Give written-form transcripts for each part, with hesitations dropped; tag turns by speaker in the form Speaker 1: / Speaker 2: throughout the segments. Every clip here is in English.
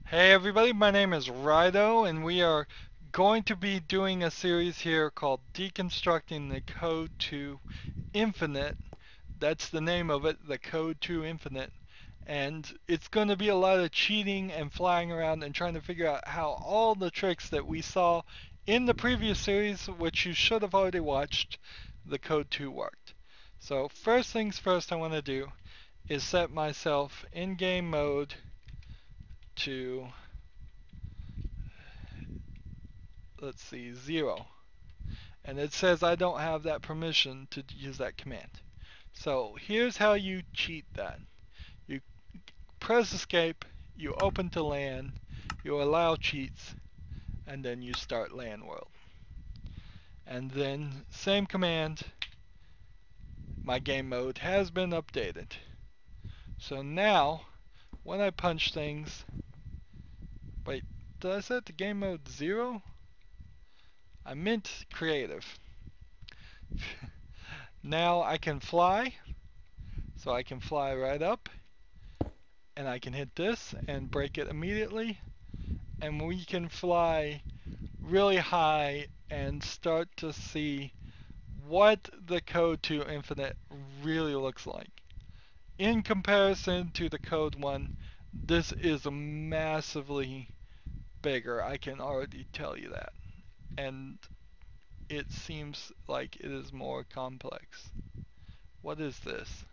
Speaker 1: Hey everybody, my name is Rydo, and we are going to be doing a series here called Deconstructing the Code to Infinite. That's the name of it, the Code to Infinite. And it's going to be a lot of cheating and flying around and trying to figure out how all the tricks that we saw in the previous series, which you should have already watched, the Code 2 worked. So first things first I want to do is set myself in game mode to, let's see, 0. And it says I don't have that permission to use that command. So here's how you cheat that. You press escape, you open to LAN, you allow cheats, and then you start LAN world. And then same command, my game mode has been updated. So now when I punch things, wait, did I set the game mode 0? I meant creative. Now I can fly, so I can fly right up, and I can hit this and break it immediately, and we can fly really high and start to see what the code to infinite really looks like. In comparison to the code 1, this is massively bigger, I can already tell you that, and it seems like it is more complex. What is this?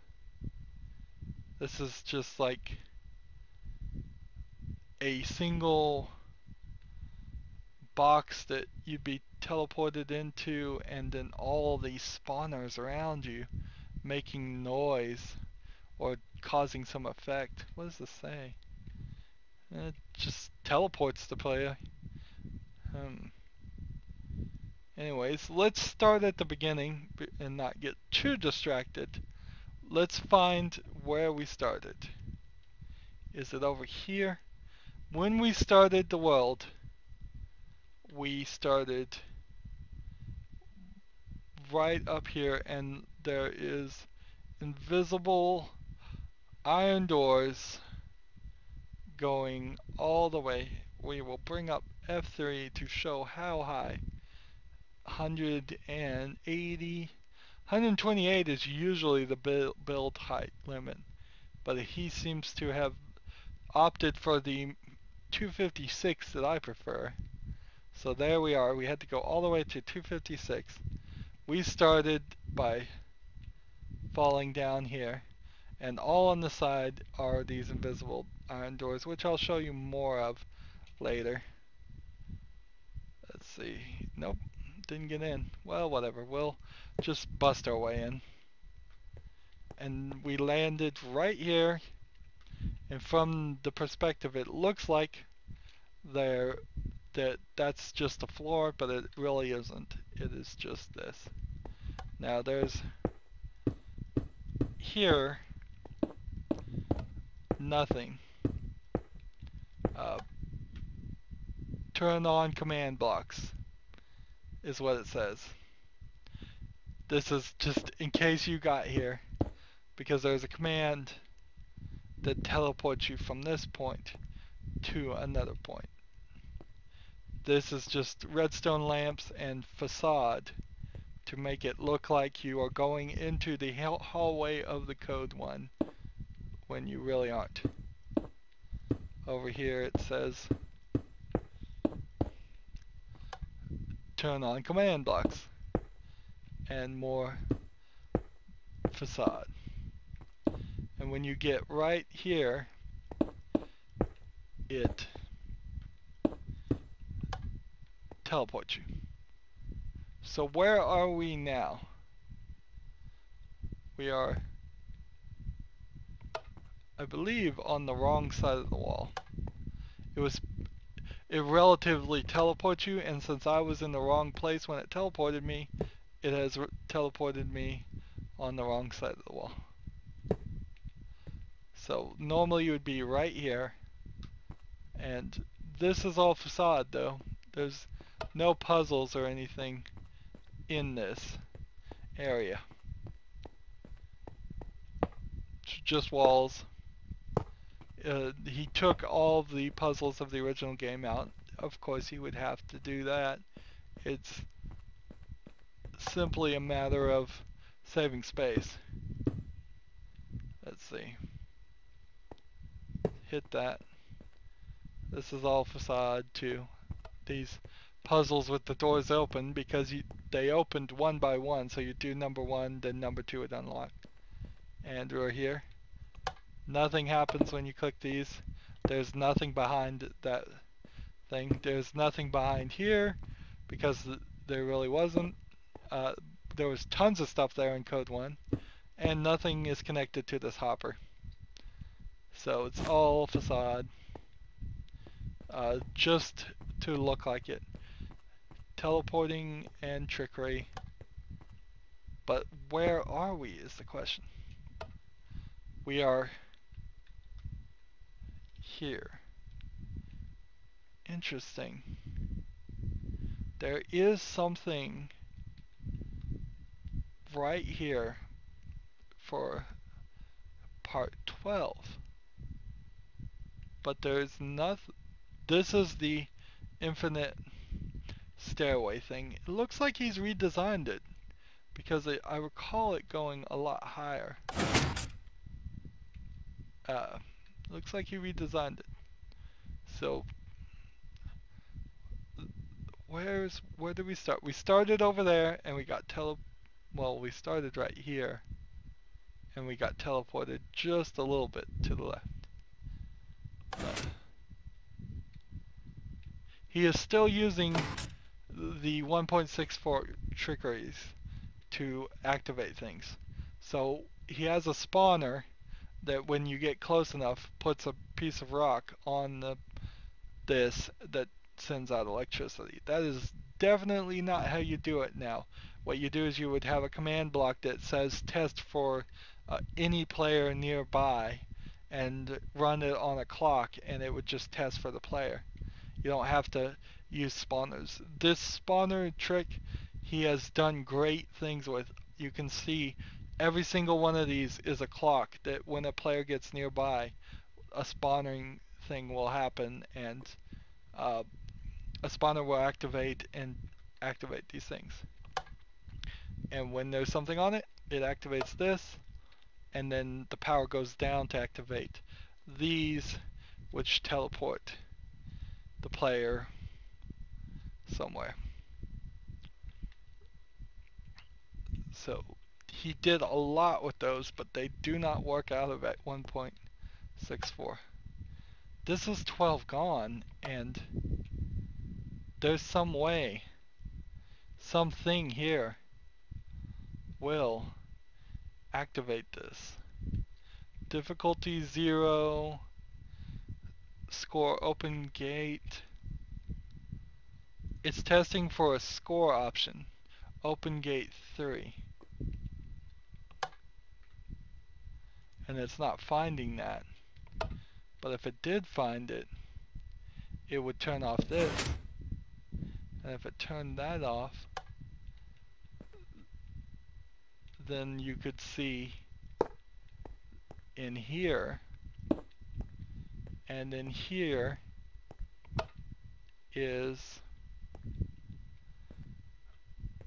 Speaker 1: This is just like a single box that you'd be teleported into, and then all these spawners around you making noise or causing some effect. What does this say? It just teleports the player. Um, Anyways, let's start at the beginning and not get too distracted. Let's find where we started. Is it over here? When we started the world, we started right up here, and there is invisible iron doors going all the way. We will bring up F3 to show how high. 180, 128 is usually the build height limit, but he seems to have opted for the 256 that I prefer. So there we are. We had to go all the way to 256. We started by falling down here, and all on the side are these invisible iron doors, which I'll show you more of later. Let's see. Nope, didn't get in. Well, whatever. We'll just bust our way in. And we landed right here, and from the perspective it looks like that's just the floor, but it really isn't. It is just this. Now there's here nothing. Uh, Turn on command blocks is what it says. This is just in case you got here, because there's a command that teleports you from this point to another point. This is just redstone lamps and facade to make it look like you are going into the hallway of the code 1 when you really aren't. Over here it says turn on command blocks and more facade. And when you get right here, it teleports you. So where are we now? We are, I believe, on the wrong side of the wall. It relatively teleports you, and since I was in the wrong place when it teleported me, it has teleported me on the wrong side of the wall. So normally you would be right here, and this is all facade though. There's no puzzles or anything in this area. It's just walls. he took all the puzzles of the original game out. Of course, he would have to do that. It's simply a matter of saving space. Let's see. Hit that. This is all facade too. These puzzles with the doors open because they opened one by one, so you do number one, then number two would unlock. And we're here. Nothing happens when you click these. There's nothing behind that thing. There's nothing behind here because there really wasn't. There was tons of stuff there in code 1, and nothing is connected to this hopper. So it's all facade, just to look like it. Teleporting and trickery. But where are we is the question. We are here. Interesting. There is something right here for part 12. But there's nothing. This is the infinite stairway thing. It looks like he's redesigned it because I recall it going a lot higher. Looks like he redesigned it. So where did we start? We started over there and we got we started right here and we got teleported just a little bit to the left. He is still using the 1.64 trickeries to activate things. So he has a spawner that when you get close enough puts a piece of rock on this that sends out electricity. That is definitely not how you do it now. What you do is you would have a command block that says test for any player nearby and run it on a clock, and it would just test for the player. You don't have to use spawners. This spawner trick he has done great things with. You can see every single one of these is a clock that when a player gets nearby, a spawning thing will happen, and a spawner will activate these things. And when there's something on it, it activates this, and then the power goes down to activate these, which teleport the player somewhere. So he did a lot with those, but they do not work out of at 1.64. This is 12 gone, and there's some way, something here will activate this. Difficulty 0, score open gate. It's testing for a score option. Open gate 3. And it's not finding that. But if it did find it, it would turn off this. And if it turned that off, then you could see in here, and in here is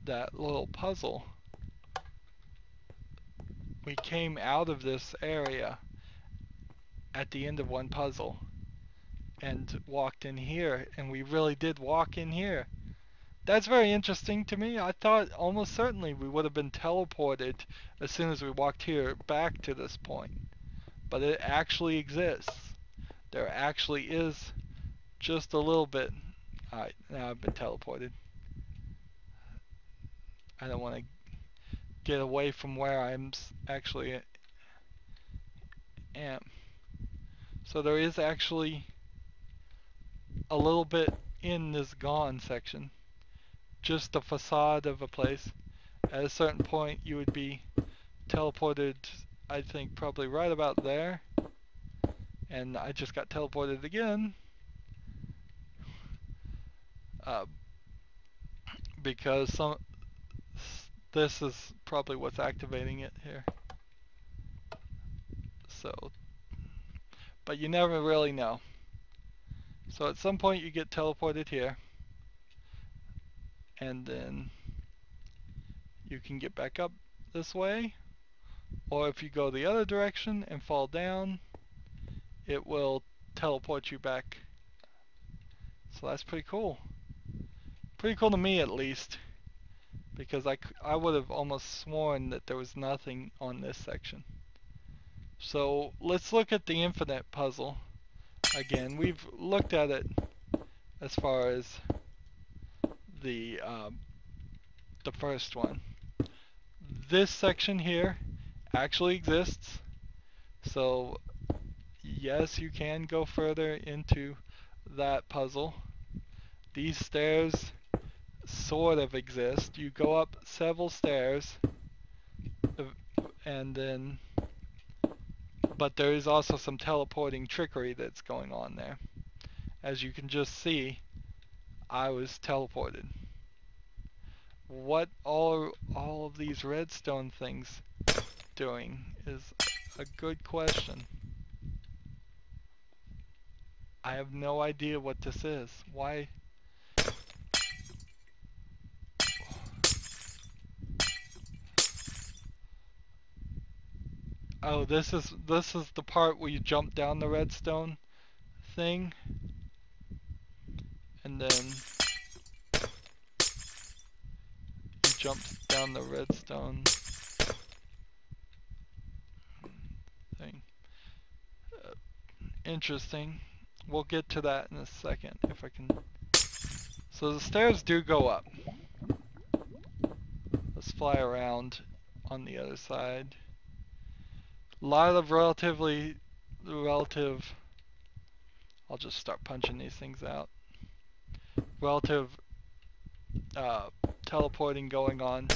Speaker 1: that little puzzle. We came out of this area at the end of one puzzle and walked in here, and we really did walk in here. That's very interesting to me. I thought almost certainly we would have been teleported as soon as we walked here back to this point. But it actually exists. There actually is just a little bit. Alright, now I've been teleported. I don't want to get away from where I'm actually am. So there is actually a little bit in this gone section. Just the facade of a place. At a certain point you would be teleported, I think probably right about there. And I just got teleported again. Because this is probably what's activating it here. So, but you never really know. So at some point you get teleported here, and then you can get back up this way, or if you go the other direction and fall down, it will teleport you back. So that's pretty cool. Pretty cool to me, at least, because I would have almost sworn that there was nothing on this section. So let's look at the infinite puzzle again. We've looked at it as far as the first one. This section here actually exists, so yes, you can go further into that puzzle. These stairs sort of exist. You go up several stairs, and then, but there is also some teleporting trickery that's going on there. As you can just see, I was teleported. What all of these redstone things doing is a good question. I have no idea what this is. Why? Oh, this is the part where you jump down the redstone thing, and then you jump down the redstone thing. Interesting. We'll get to that in a second if I can. So the stairs do go up. Let's fly around on the other side. A lot of relative. I'll just start punching these things out. Relative teleporting going on.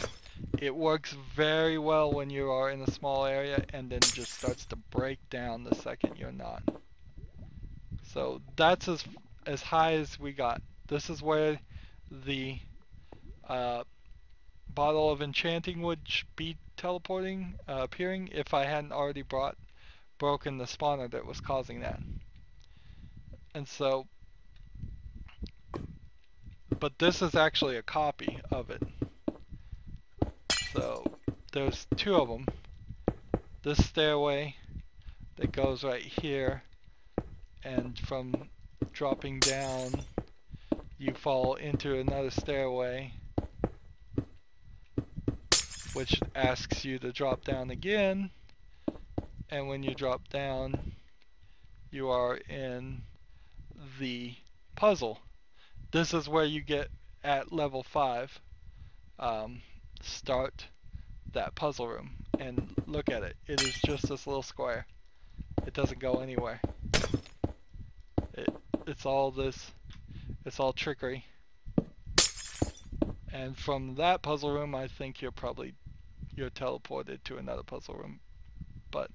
Speaker 1: It works very well when you are in a small area, and then just starts to break down the second you're not. So that's as high as we got. This is where the bottle of enchanting would be teleporting, appearing, if I hadn't already broken the spawner that was causing that. And so, but this is actually a copy of it. So there's two of them. This stairway that goes right here, and from dropping down you fall into another stairway, which asks you to drop down again, and when you drop down you are in the puzzle. This is where you get at level 5 start that puzzle room, and look at it. It is just this little square. It doesn't go anywhere. It's all trickery. And from that puzzle room, I think you're teleported to another puzzle room, but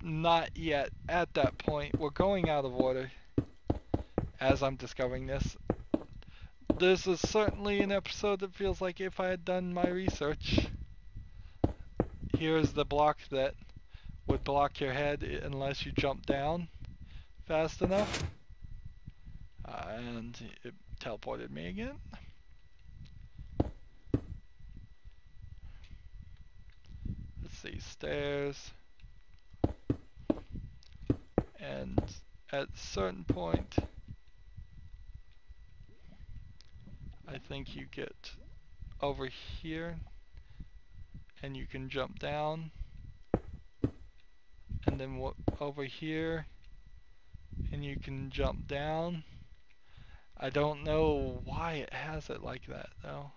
Speaker 1: not yet at that point. We're going out of order as I'm discovering this. This is certainly an episode that feels like if I had done my research. Here's the block that would block your head unless you jump down fast enough. And it teleported me again. Let's see, stairs. And at a certain point, I think you get over here and you can jump down, and then over here and you can jump down. I don't know why it has it like that though.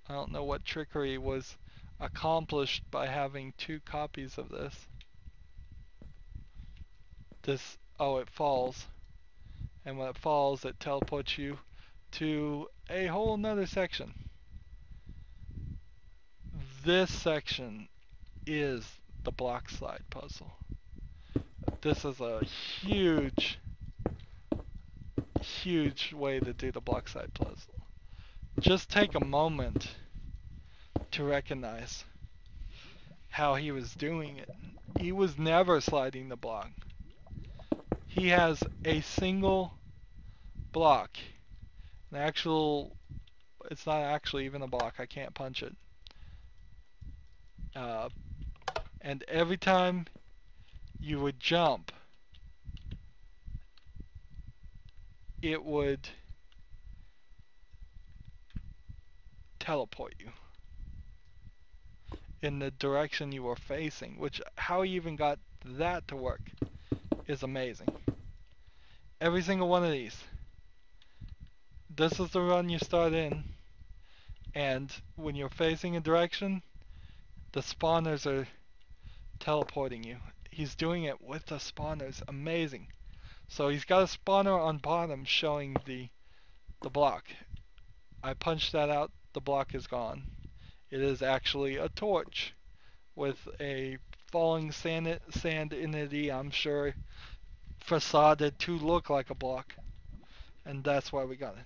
Speaker 1: I don't know what trickery was accomplished by having two copies of this. Oh, it falls. And when it falls, it teleports you to a whole nother section. This section is the block slide puzzle. This is a huge way to do the block slide puzzle. Just take a moment to recognize how he was doing it. he was never sliding the block. He has a single block. An actual, it's not actually even a block. I can't punch it. And every time you would jump, it would teleport you in the direction you were facing, which how he even got that to work is amazing. Every single one of these. This is the run you start in, and when you're facing a direction, the spawners are teleporting you. He's doing it with the spawners. Amazing. So he's got a spawner on bottom showing the block. I punched that out, the block is gone. It is actually a torch with a falling sand in it, I'm sure, facaded to look like a block. And that's why we got it.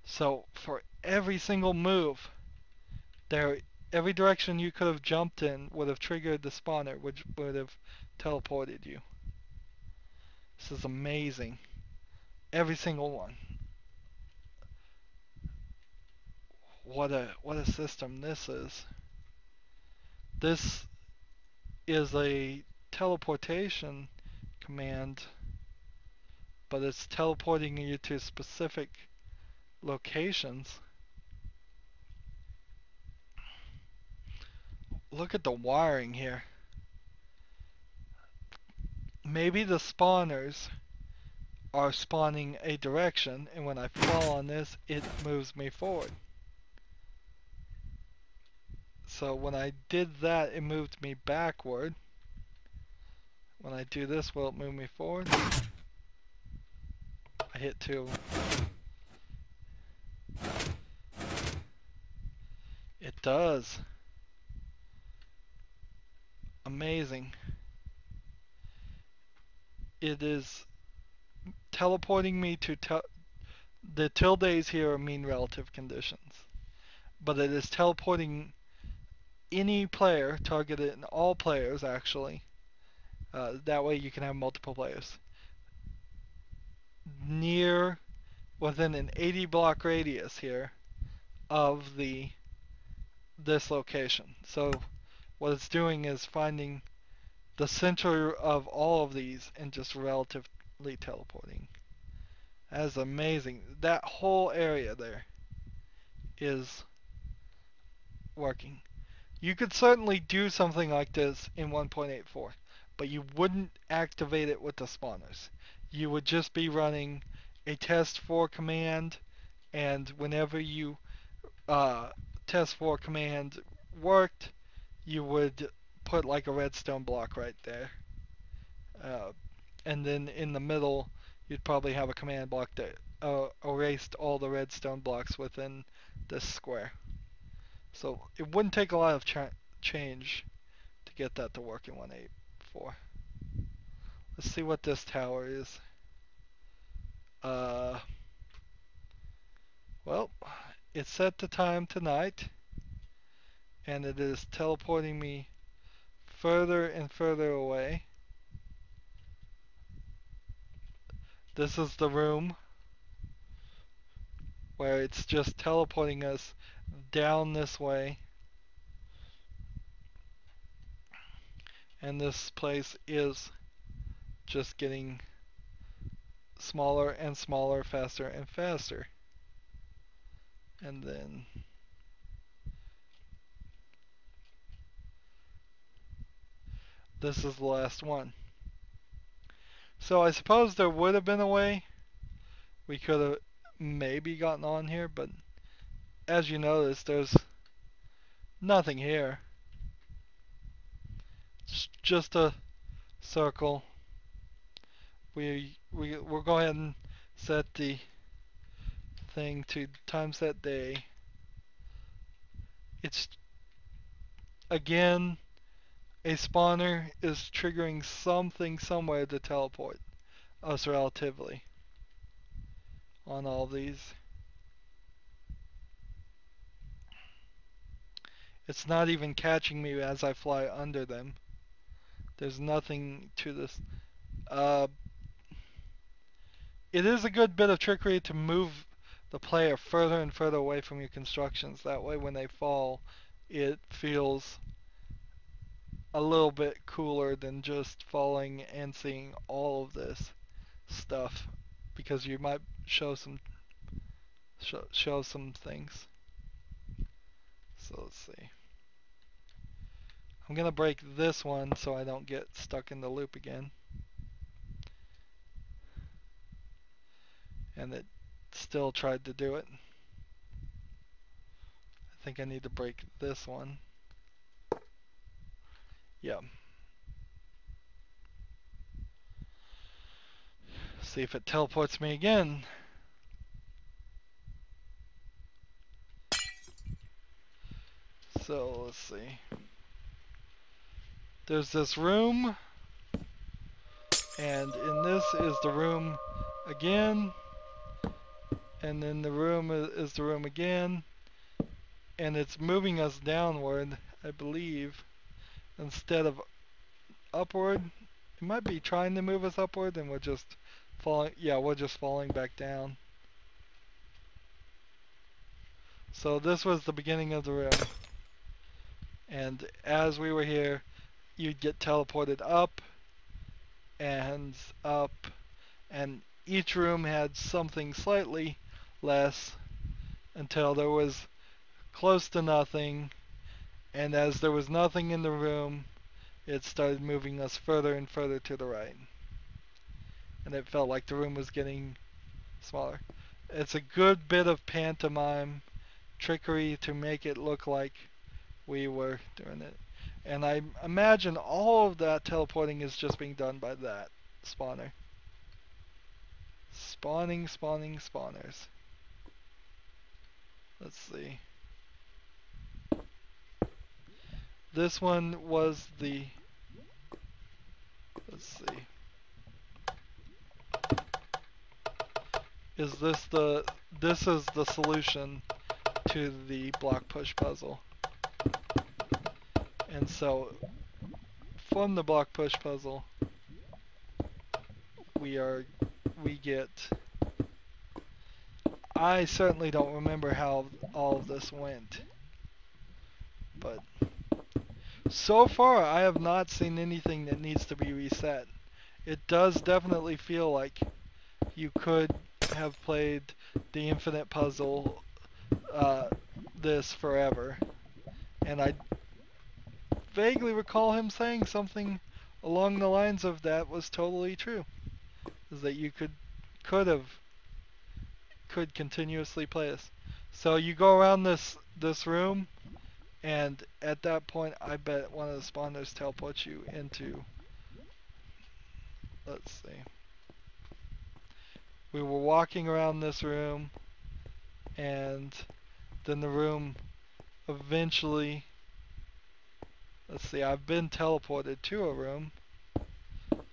Speaker 1: So for every single move, every direction you could have jumped in would have triggered the spawner, which would have teleported you. This is amazing. Every single one. What a system this is. This is a teleportation command, but it's teleporting you to specific locations. Look at the wiring here. Maybe the spawners are spawning a direction, and when I fall on this, it moves me forward. So when I did that, it moved me backward. When I do this, will it move me forward? I hit 2. It does. Amazing. It is teleporting me to the tildes here are mean relative conditions, but it is teleporting any player, targeted all players actually. That way you can have multiple players near within an 80 block radius here of this location. So what it's doing is finding the center of all of these and just relatively teleporting. That is amazing. That whole area there is working. You could certainly do something like this in 1.84, but you wouldn't activate it with the spawners. You would just be running a test for command, and whenever you test for command worked, you would put like a redstone block right there. And then in the middle, you'd probably have a command block that erased all the redstone blocks within this square. So it wouldn't take a lot of change to get that to work in 1.8.4. Let's see what this tower is. Well, it's set the time tonight, and it is teleporting me further and further away. This is the room where it's just teleporting us down this way. And this place is just getting smaller and smaller, faster and faster. And then this is the last one. So I suppose there would have been a way we could have maybe gotten on here, but as you notice, there's nothing here. It's just a circle. We'll go ahead and set the thing to time set day. It's again, a spawner is triggering something somewhere to teleport us relatively on all these. It's not even catching me as I fly under them. There's nothing to this. Uh, it is a good bit of trickery to move the player further and further away from your constructions. That way when they fall, it feels a little bit cooler than just falling and seeing all of this stuff, because you might show some things. So let's see. I'm gonna break this one so I don't get stuck in the loop again. And it still tried to do it. I think I need to break this one. Yeah. See if it teleports me again. So let's see. There's this room, and in this is the room again, and then the room is the room again, and it's moving us downward, I believe, instead of upward. It might be trying to move us upward, and we're just falling. Yeah, we're just falling back down. So this was the beginning of the room, and as we were here, you'd get teleported up and up, and each room had something slightly less until there was close to nothing, and as there was nothing in the room, it started moving us further and further to the right, and it felt like the room was getting smaller. It's a good bit of pantomime trickery to make it look like we were doing it. And I imagine all of that teleporting is just being done by that spawner. Spawning spawners. Let's see. This one was the... Let's see. This is the solution to the block push puzzle. And so, from the block push puzzle, we get... I certainly don't remember how all of this went, but so far I have not seen anything that needs to be reset. It does definitely feel like you could have played the infinite puzzle this forever, and I vaguely recall him saying something along the lines of that was totally true, is that you could continuously play this. So you go around this room, and at that point I bet one of the spawners teleports you into... Let's see. We were walking around this room, and then the room eventually... Let's see, I've been teleported to a room.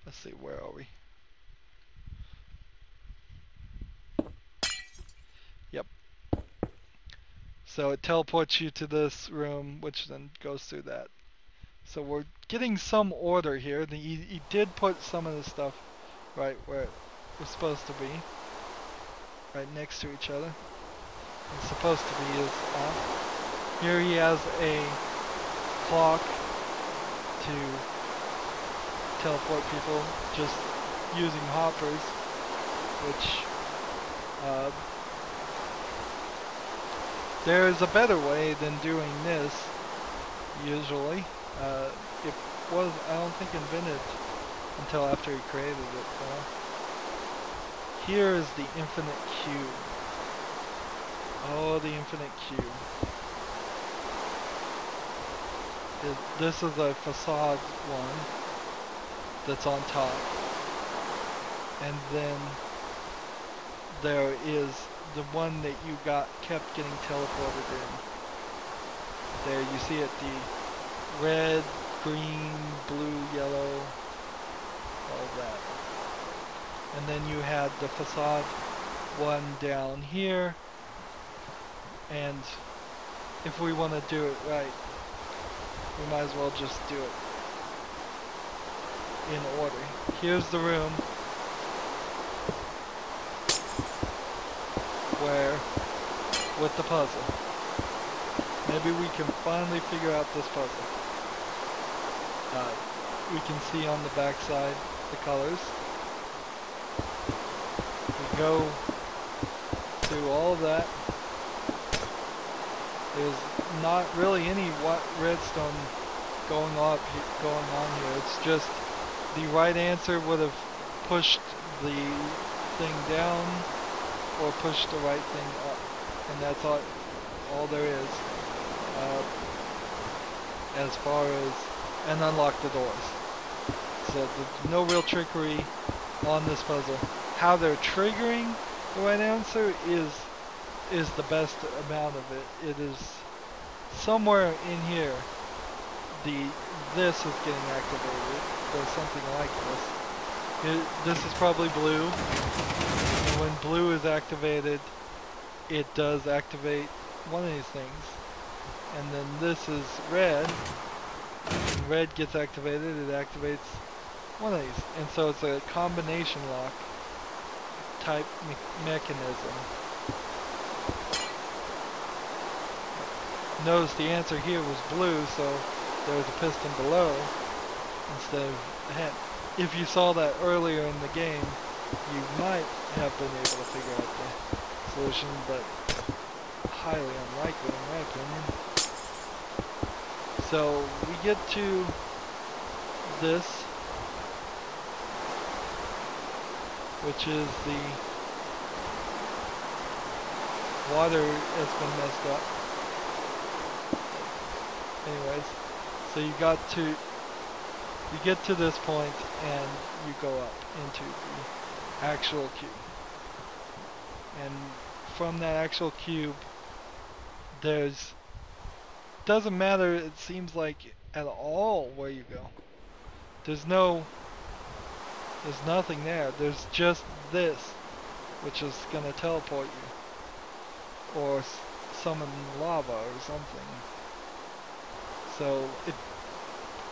Speaker 1: Let's see, where are we? Yep. So it teleports you to this room, which then goes through that. So we're getting some order here. He did put some of the stuff right where it was supposed to be. Right next to each other. It's supposed to be is off. Here he has a clock to teleport people just using hoppers, which there is a better way than doing this usually. It was, I don't think, invented until after he created it. Here is the infinite cube. Oh, the infinite cube. This is a facade one that's on top. And then there is the one that you kept getting teleported in. There you see it, the red, green, blue, yellow, all that. And then you had the facade one down here. And if we want to do it right, we might as well just do it in order. Here's the room where, with the puzzle. Maybe we can finally figure out this puzzle. We can see on the back side the colors. We go through all of that. There's not really any redstone going on here. It's just the right answer would have pushed the thing down or pushed the right thing up, and that's all there is as far as, and unlock the doors. So there's no real trickery on this puzzle. How they're triggering the right answer is the best amount of it. It is somewhere in here. This is getting activated. There's something like this. This is probably blue. And when blue is activated, it does activate one of these things. And then this is red. When red gets activated, it activates one of these. And so it's a combination lock type mechanism. Notice the answer here was blue, so there was a piston below instead of a head. If you saw that earlier in the game, you might have been able to figure out the solution, but highly unlikely in my opinion. So we get to this, which is the water has been messed up. Anyways, so you get to this point and you go up into the actual cube. And from that actual cube, doesn't matter, it seems like, at all where you go. There's nothing there. There's just this, which is gonna teleport you. Or summon lava or something. So it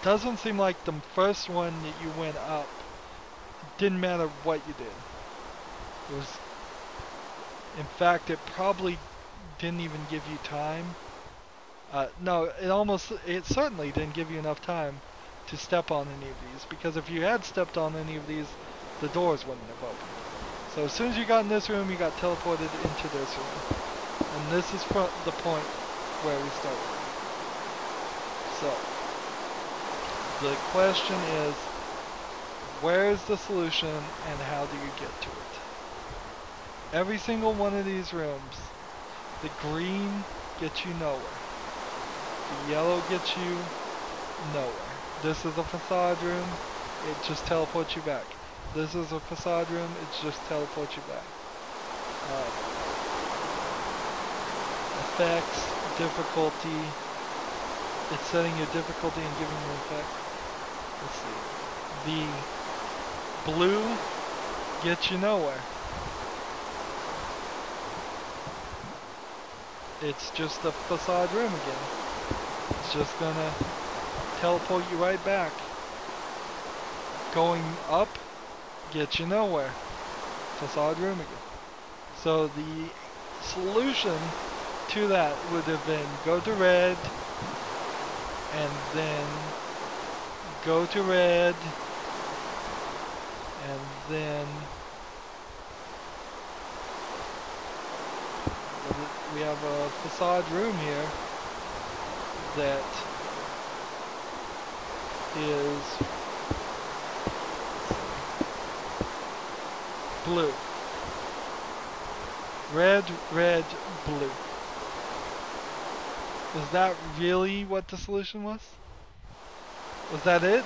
Speaker 1: doesn't seem like the first one that you went up, it didn't matter what you did. It was, in fact, it probably didn't even give you time. No, it certainly didn't give you enough time to step on any of these, because if you had stepped on any of these, the doors wouldn't have opened. So as soon as you got in this room, you got teleported into this room. And this is from the point where we started. So, the question is, where's the solution and how do you get to it? Every single one of these rooms, the green gets you nowhere. The yellow gets you nowhere. This is a facade room, it just teleports you back. This is a facade room, it just teleports you back. Effects, difficulty. It's setting your difficulty and giving you effect. Let's see. The blue gets you nowhere. It's just a facade room again. It's just gonna teleport you right back. Going up gets you nowhere. Facade room again. So the solution to that would have been go to red, and then go to red, and then we have a facade room here that is blue. Red, red, blue. Is that really what the solution was? Was that it?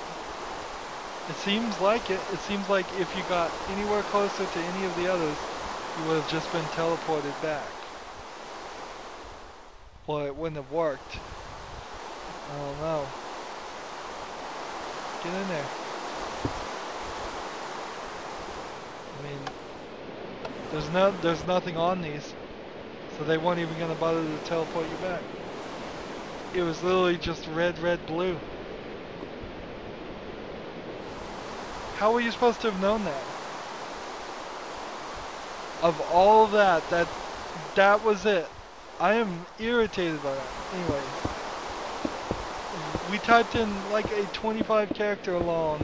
Speaker 1: It seems like it. It seems like if you got anywhere closer to any of the others, you would have just been teleported back. Well, it wouldn't have worked. I don't know. Get in there. I mean, there's nothing on these, so they weren't even gonna bother to teleport you back. It was literally just red, red, blue. How were you supposed to have known that? Of all that was it. I am irritated by that. Anyways, we typed in like a 25 character long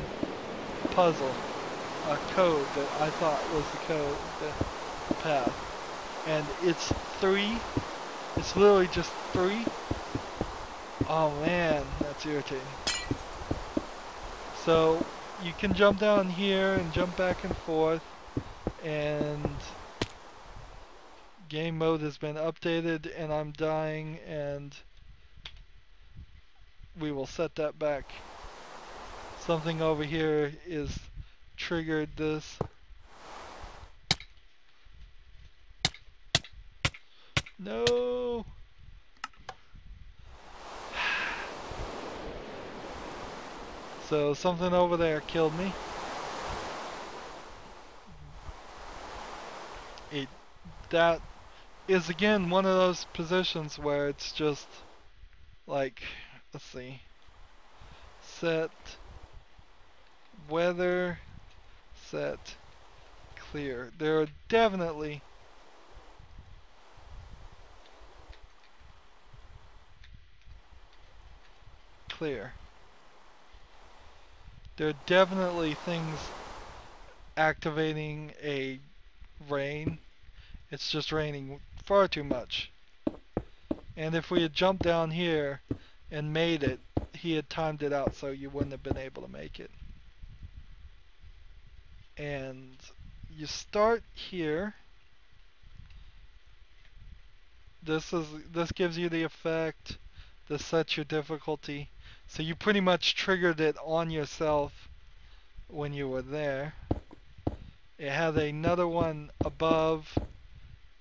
Speaker 1: puzzle, a code that I thought was the code, the path. And it's 3. It's literally just 3. Oh man, that's irritating. So you can jump down here and jump back and forth, and game mode has been updated and I'm dying, and we will set that back. Something over here is triggered this. No! So something over there killed me. That is again one of those positions where it's just like, let's see, set weather, set clear. There are definitely clear. There are definitely things activating a rain. It's just raining far too much. And if we had jumped down here and made it, he had timed it out so you wouldn't have been able to make it. And you start here. This gives you the effect. This sets your difficulty. So you pretty much triggered it on yourself when you were there. It had another one above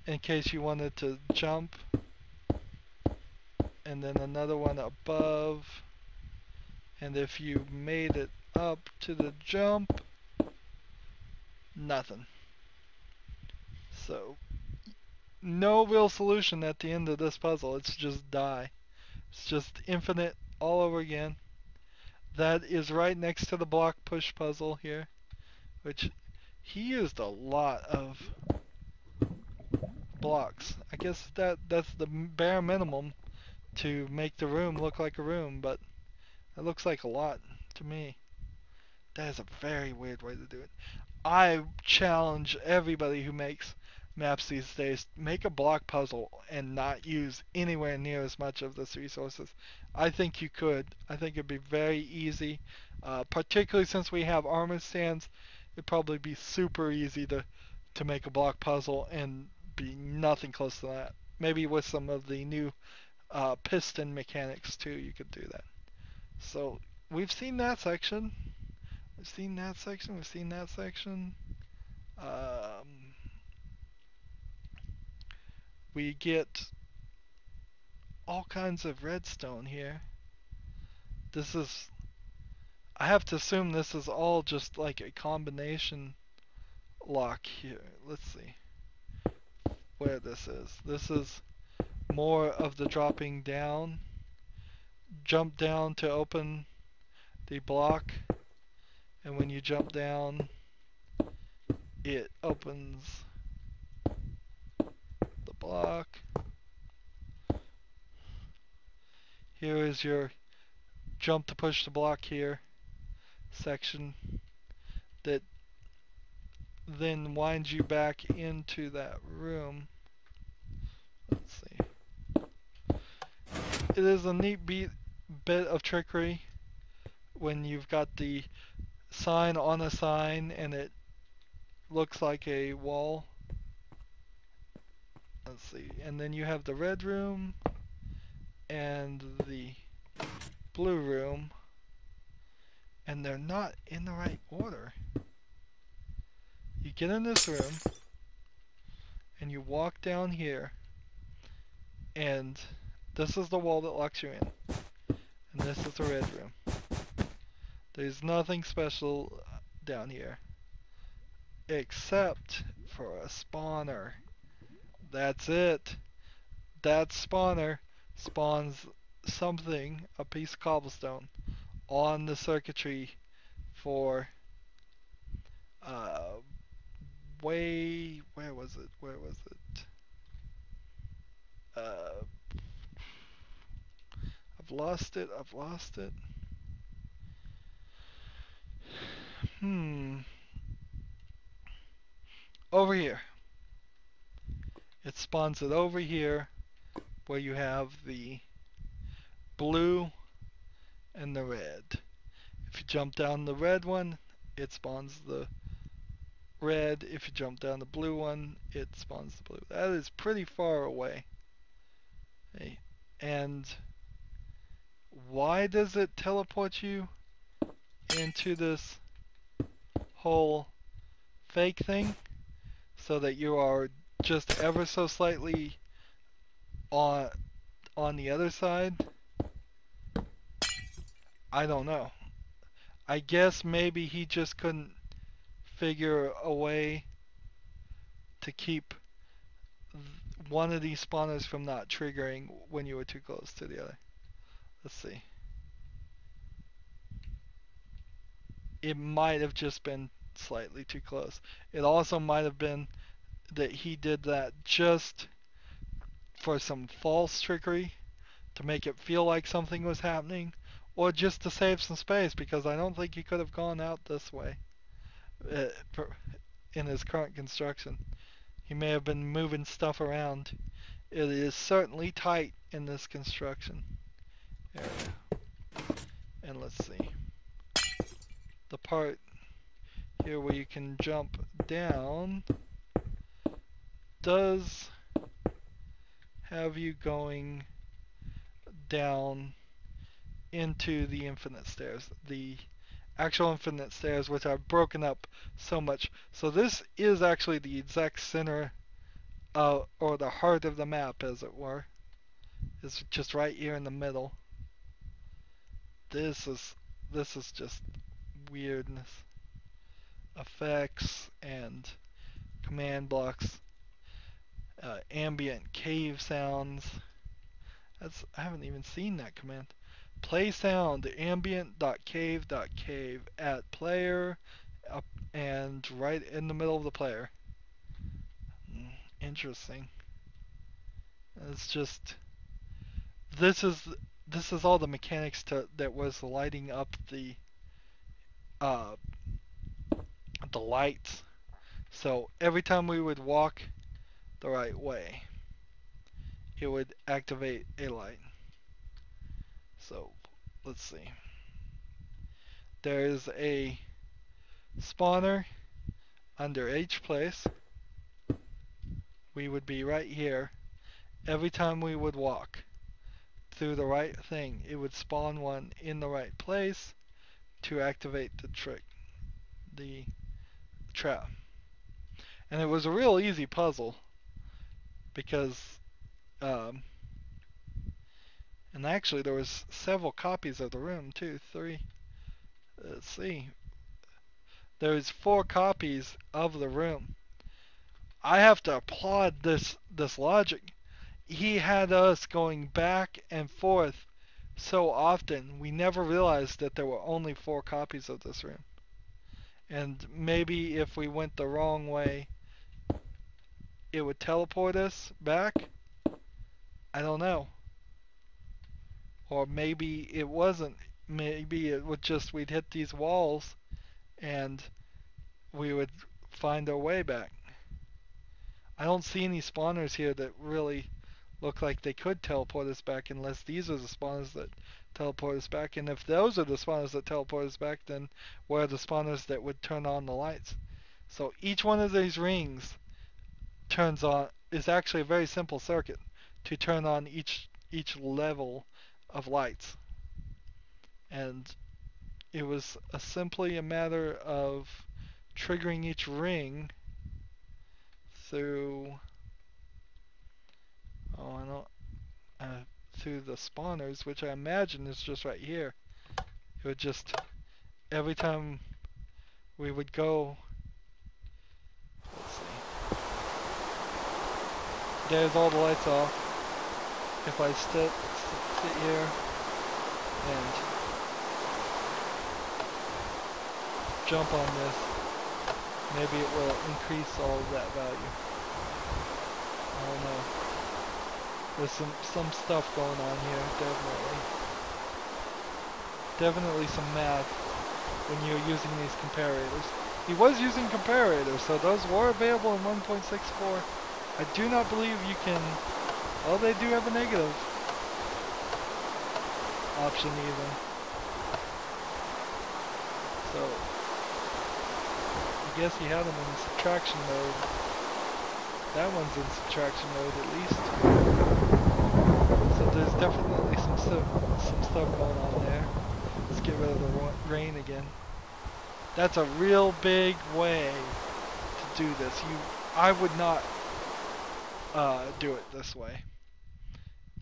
Speaker 1: in case you wanted to jump. And then another one above. And if you made it up to the jump, nothing. So no real solution at the end of this puzzle. It's just die. It's just infinite all over again. That is right next to the block push puzzle here, which he used a lot of blocks. I guess that's the bare minimum to make the room look like a room, but it looks like a lot to me. That is a very weird way to do it. I challenge everybody who makes maps these days, make a block puzzle and not use anywhere near as much of this resources. I think you could. I think it'd be very easy, particularly since we have armor stands. It'd probably be super easy to make a block puzzle and be nothing close to that. Maybe with some of the new piston mechanics too, you could do that. So we've seen that section. We've seen that section. We've seen that section. We get all kinds of redstone here. This is, I have to assume this is all just like a combination lock here. Let's see where this is. This is more of the dropping down. Jump down to open the block, and when you jump down, it opens the block. Here is your jump to push the block here section that then winds you back into that room. Let's see. It is a neat bit of trickery when you've got the sign on a sign and it looks like a wall. Let's see. And then you have the red room and the blue room, and they're not in the right order. You get in this room and you walk down here, and this is the wall that locks you in, and this is the red room. There's nothing special down here except for a spawner. That's it. That spawner spawns something, a piece of cobblestone, on the circuitry for way... Where was it? Where was it? I've lost it. I've lost it. Over here. It spawns it over here where you have the blue and the red. If you jump down the red one, it spawns the red. If you jump down the blue one, it spawns the blue. That is pretty far away. Okay. And why does it teleport you into this whole fake thing? So that you are just ever so slightly on the other side? I don't know. I guess maybe he just couldn't figure a way to keep one of these spawners from not triggering when you were too close to the other. Let's see. It might have just been slightly too close. It also might have been that he did that just for some false trickery to make it feel like something was happening, or just to save some space, because I don't think he could have gone out this way in his current construction. He may have been moving stuff around. It is certainly tight in this construction area. And let's see. The part here where you can jump down does have you going down into the infinite stairs. The actual infinite stairs, which are broken up so much. So this is actually the exact center, or the heart of the map, as it were. It's just right here in the middle. This is just weirdness. Effects and command blocks. Ambient cave sounds. I haven't even seen that command. Play sound ambient.cave.cave at player up and right in the middle of the player. Interesting. It's just this is all the mechanics that was lighting up the lights. So every time we would walk the right way, it would activate a light. So let's see. There's a spawner under each place. We would be right here. Every time we would walk through the right thing, it would spawn one in the right place to activate the trap. And it was a real easy puzzle because and actually there was several copies of the room too. 3. Let's see. There's 4 copies of the room. I have to applaud this logic. He had us going back and forth so often, we never realized that there were only 4 copies of this room. And maybe if we went the wrong way, it would teleport us back? I don't know. Or maybe it wasn't. Maybe it would just, we'd hit these walls and we would find our way back. I don't see any spawners here that really look like they could teleport us back, unless these are the spawners that teleport us back. And if those are the spawners that teleport us back, then where are the spawners that would turn on the lights? So each one of these rings is actually a very simple circuit to turn on each level of lights. And it was simply a matter of triggering each ring through through the spawners, which I imagine is just right here. It would just, every time we would go, let's see, there's all the lights off. If I sit here and jump on this, maybe it will increase all of that value. I don't know. There's some stuff going on here, definitely. Definitely some math when you're using these comparators. He was using comparators, so those were available in 1.64. I do not believe you can... Well, they do have a negative option even. So, I guess he had them in subtraction mode. That one's in subtraction mode at least. So there's definitely some stuff going on there. Let's get rid of the rain again. That's a real big way to do this. I would not do it this way.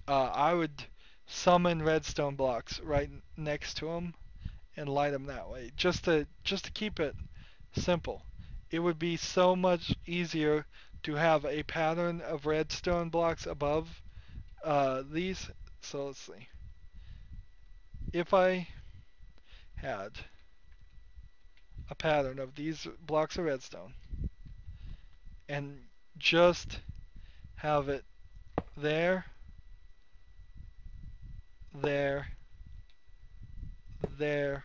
Speaker 1: I would summon redstone blocks right next to them and light them that way, just to keep it simple. It would be so much easier to have a pattern of redstone blocks above these. So let's see. If I had a pattern of these blocks of redstone and just have it there, there, there,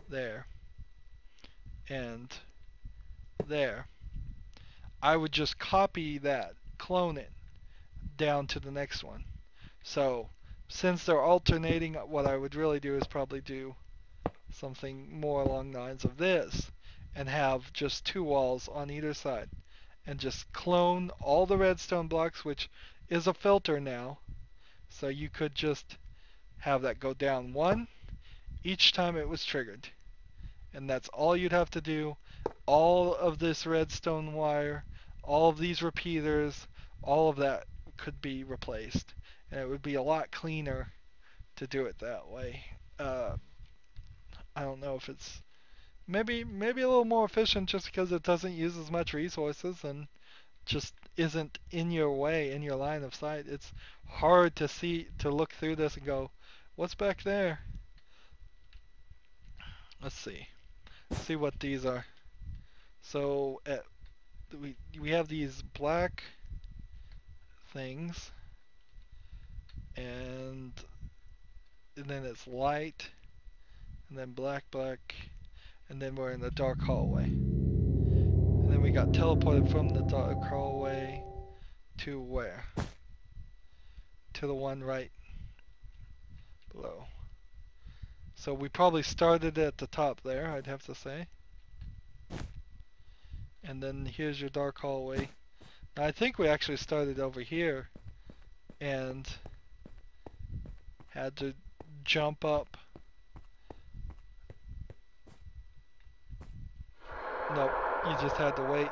Speaker 1: there, and there, I would just copy that, clone it down to the next one. So since they're alternating, what I would really do is probably do something more along the lines of this and have just 2 walls on either side and just clone all the redstone blocks, which is a filter now. So you could just have that go down 1 each time it was triggered. And that's all you'd have to do. All of this redstone wire, all of these repeaters, all of that could be replaced. And it would be a lot cleaner to do it that way. I don't know if it's maybe a little more efficient just because it doesn't use as much resources and just isn't in your way, in your line of sight. It's hard to look through this and go, what's back there? Let's see. See what these are. So we have these black things, and then it's light, and then black, and then we're in the dark hallway. And then we got teleported from the dark hallway to where? To the one right below. So we probably started at the top there, I'd have to say. And then here's your dark hallway. Now I think we actually started over here and had to jump up. Nope, you just had to wait.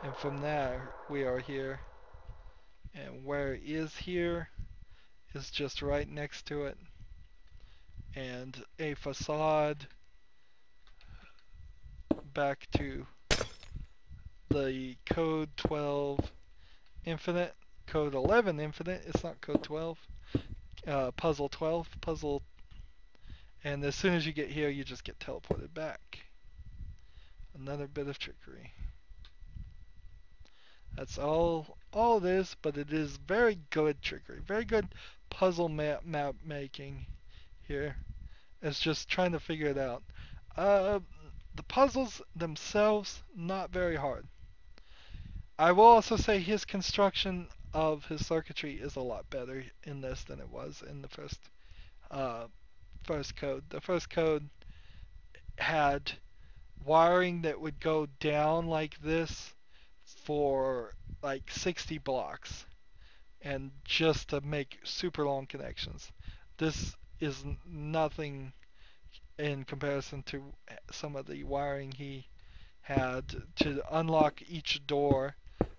Speaker 1: And from there, we are here. And where it is here is just right next to it. And a facade back to the code 12 infinite, code 11 infinite, it's not code 12, puzzle 12, puzzle, and as soon as you get here, you just get teleported back. Another bit of trickery. That's all it is, but it is very good trickery, very good puzzle map making here. It's just trying to figure it out. The puzzles themselves, not very hard. I will also say his construction of his circuitry is a lot better in this than it was in the first code. The first code had wiring that would go down like this for like 60 blocks and just to make super long connections. This is nothing in comparison to some of the wiring he had to unlock each door,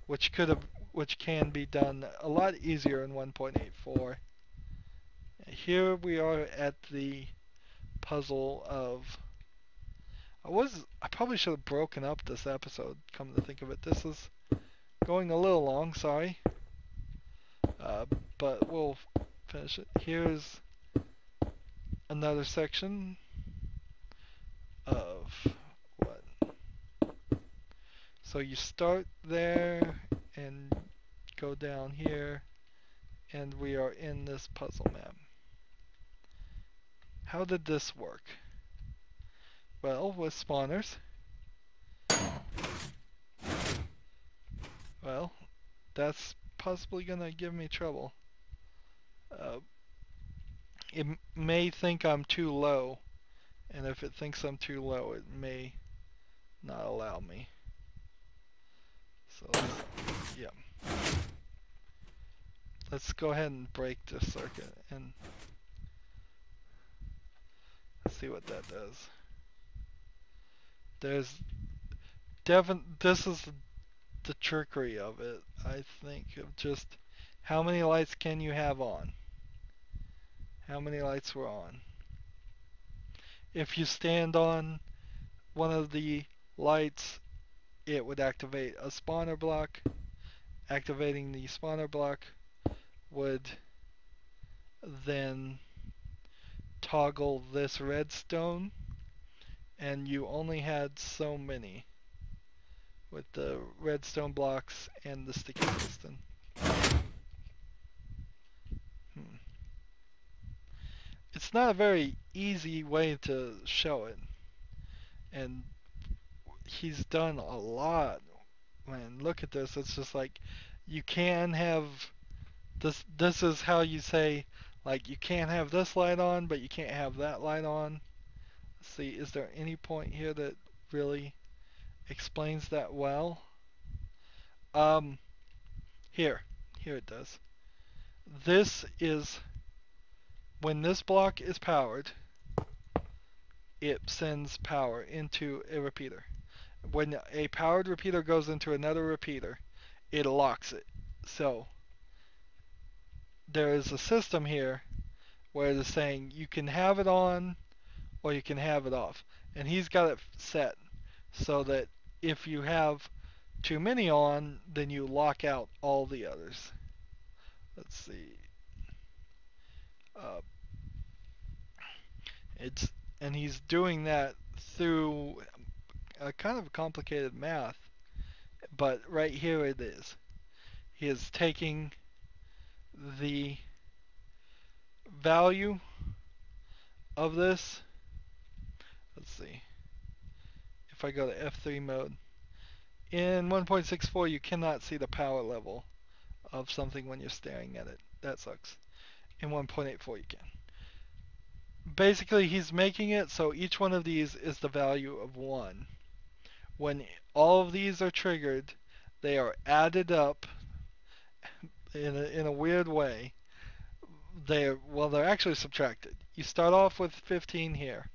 Speaker 1: which can be done a lot easier in 1.84. Here we are at the puzzle of I probably should have broken up this episode, come to think of it. This is going a little long, sorry. But we'll finish it. Here's another section of what? So you start there and go down here, and we are in this puzzle map. How did this work? Well, with spawners. Well, that's possibly gonna give me trouble. It may think I'm too low, and if it thinks I'm too low, it may not allow me. So, yeah. Let's go ahead and break this circuit and see what that does. There's this is the trickery of it, I think, of just how many lights can you have on? How many lights were on? If you stand on one of the lights, it would activate a spawner block. Activating the spawner block would then toggle this redstone, and you only had so many with the redstone blocks and the sticky piston. It's not a very easy way to show it, and he's done a lot. Man, look at this. It's just like you can have this. This is how you say, like, you can't have this light on, but you can't have that light on. Let's see, is there any point here that really explains that well? Here it does. This is when this block is powered, it sends power into a repeater. When a powered repeater goes into another repeater, it locks it. So there is a system here where it is saying you can have it on or you can have it off. And he's got it set so that if you have too many on, then you lock out all the others. Let's see. And he's doing that through a kind of complicated math, but right here it is. He is taking the value of this. Let's see. If I go to F3 mode, in 1.64 you cannot see the power level of something when you're staring at it. That sucks. In 1.84 you can. Basically, he's making it so each one of these is the value of 1. When all of these are triggered, they are added up in a weird way. They're actually subtracted. You start off with 15 here.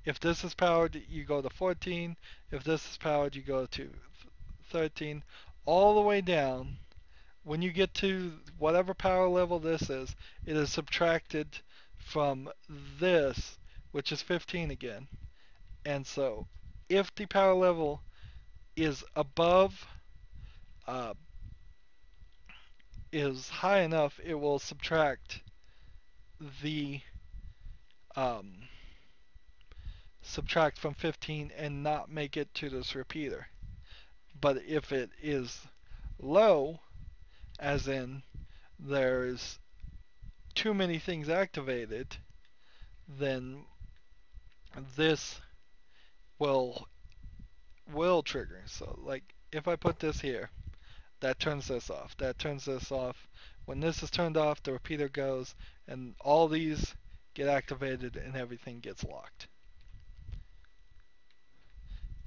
Speaker 1: If this is powered, you go to 14. If this is powered, you go to 13. All the way down. When you get to whatever power level this is, it is subtracted from this, which is 15 again. And so, if the power level is above, is high enough, it will subtract the subtract from 15 and not make it to this repeater. But if it is low, as in there's too many things activated, then this will trigger. So like if I put this here, that turns this off. That turns this off. When this is turned off, the repeater goes, and all these get activated, and everything gets locked.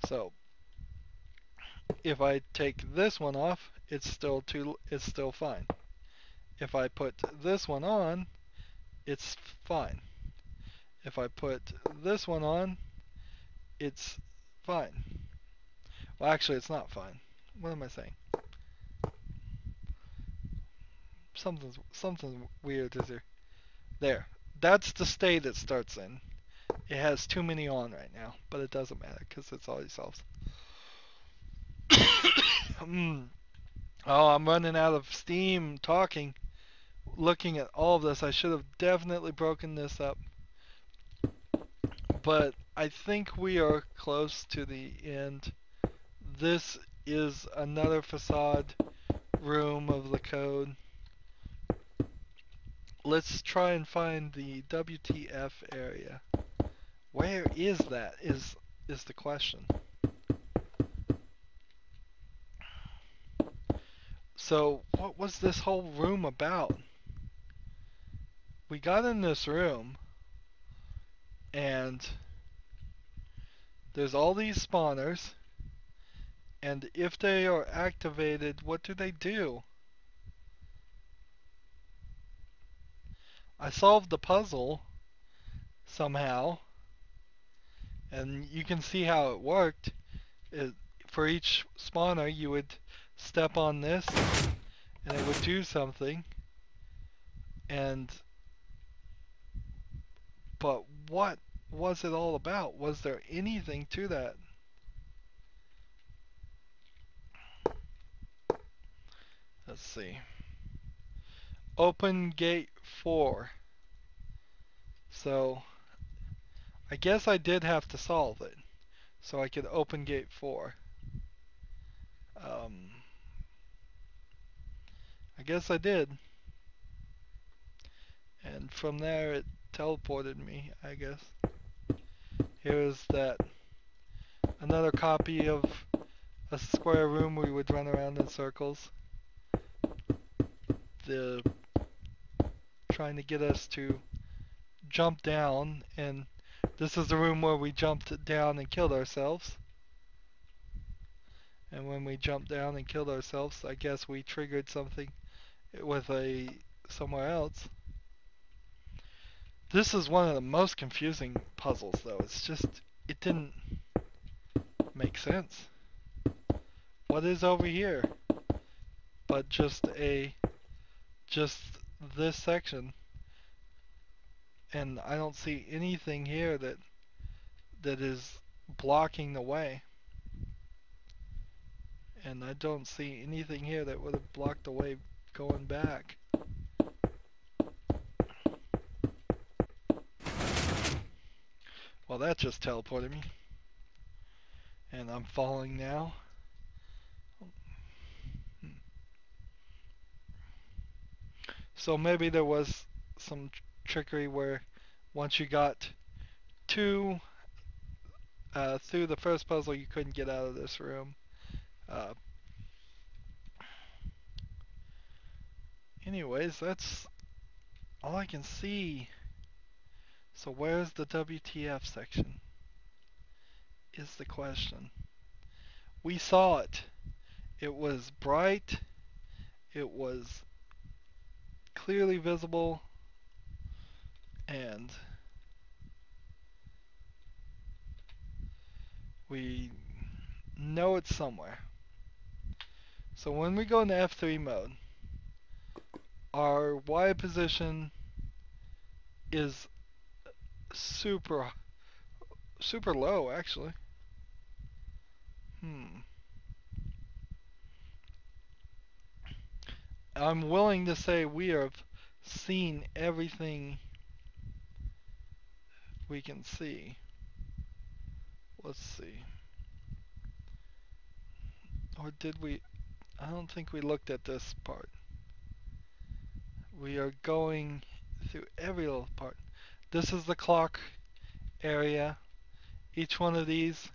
Speaker 1: So if I take this one off, it's still fine. If I put this one on, it's fine. If I put this one on, it's fine. Well, actually, it's not fine. What am I saying? Something weird is here. There. That's the state it starts in. It has too many on right now, but it doesn't matter because it's already solved. Oh, I'm running out of steam talking. Looking at all of this, I should have definitely broken this up. But I think we are close to the end. This is another facade room of the code. Let's try and find the WTF area. Where is that is the question. So what was this whole room about? We got in this room and there's all these spawners, and if they are activated, what do they do? I solved the puzzle somehow, and you can see how it worked. For each spawner, you would step on this, and it would do something. But what was it all about? Was there anything to that? Let's see. Open gate 4. So I guess I did have to solve it, so I could open gate 4. I guess I did. And from there it teleported me, I guess. Here's that another copy of a square room we would run around in circles. Trying to get us to jump down, and this is the room where we jumped down and killed ourselves. And when we jumped down and killed ourselves, I guess we triggered something with somewhere else. This is one of the most confusing puzzles, though. It's just, it didn't make sense. What is over here? But just this section. And I don't see anything here that is blocking the way. And I don't see anything here that would have blocked the way going back. Well, that just teleported me. And I'm falling now. So maybe there was some trickery where once you got through the first puzzle, you couldn't get out of this room. Anyways, that's all I can see. So where's the WTF section? Is the question. We saw it. It was bright. It was clearly visible. And we know it's somewhere. So when we go into F3 mode, our Y position is super low, actually. I'm willing to say we have seen everything we can see. Let's see. Or did we? I don't think we looked at this part. We are going through every little part. This is the clock area. Each one of these,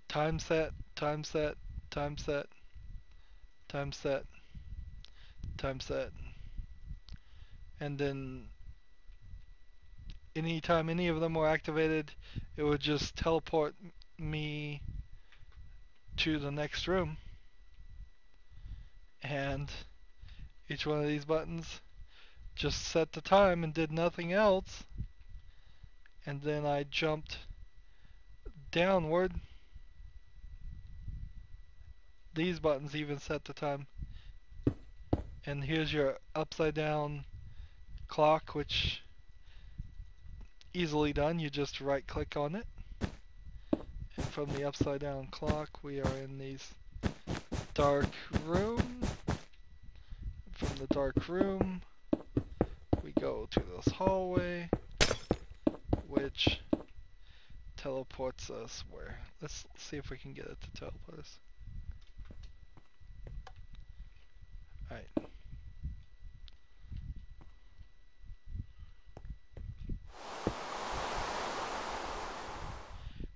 Speaker 1: time set, time set, time set, time set, time set. And then anytime any of them were activated, it would just teleport me to the next room. And each one of these buttons just set the time and did nothing else. And then I jumped downward. These buttons even set the time. And here's your upside down clock, which easily done. You just right click on it. And from the upside down clock, we are in these dark room. From the dark room, we go to this hallway, which teleports us where? Let's see if we can get it to teleport us. Alright.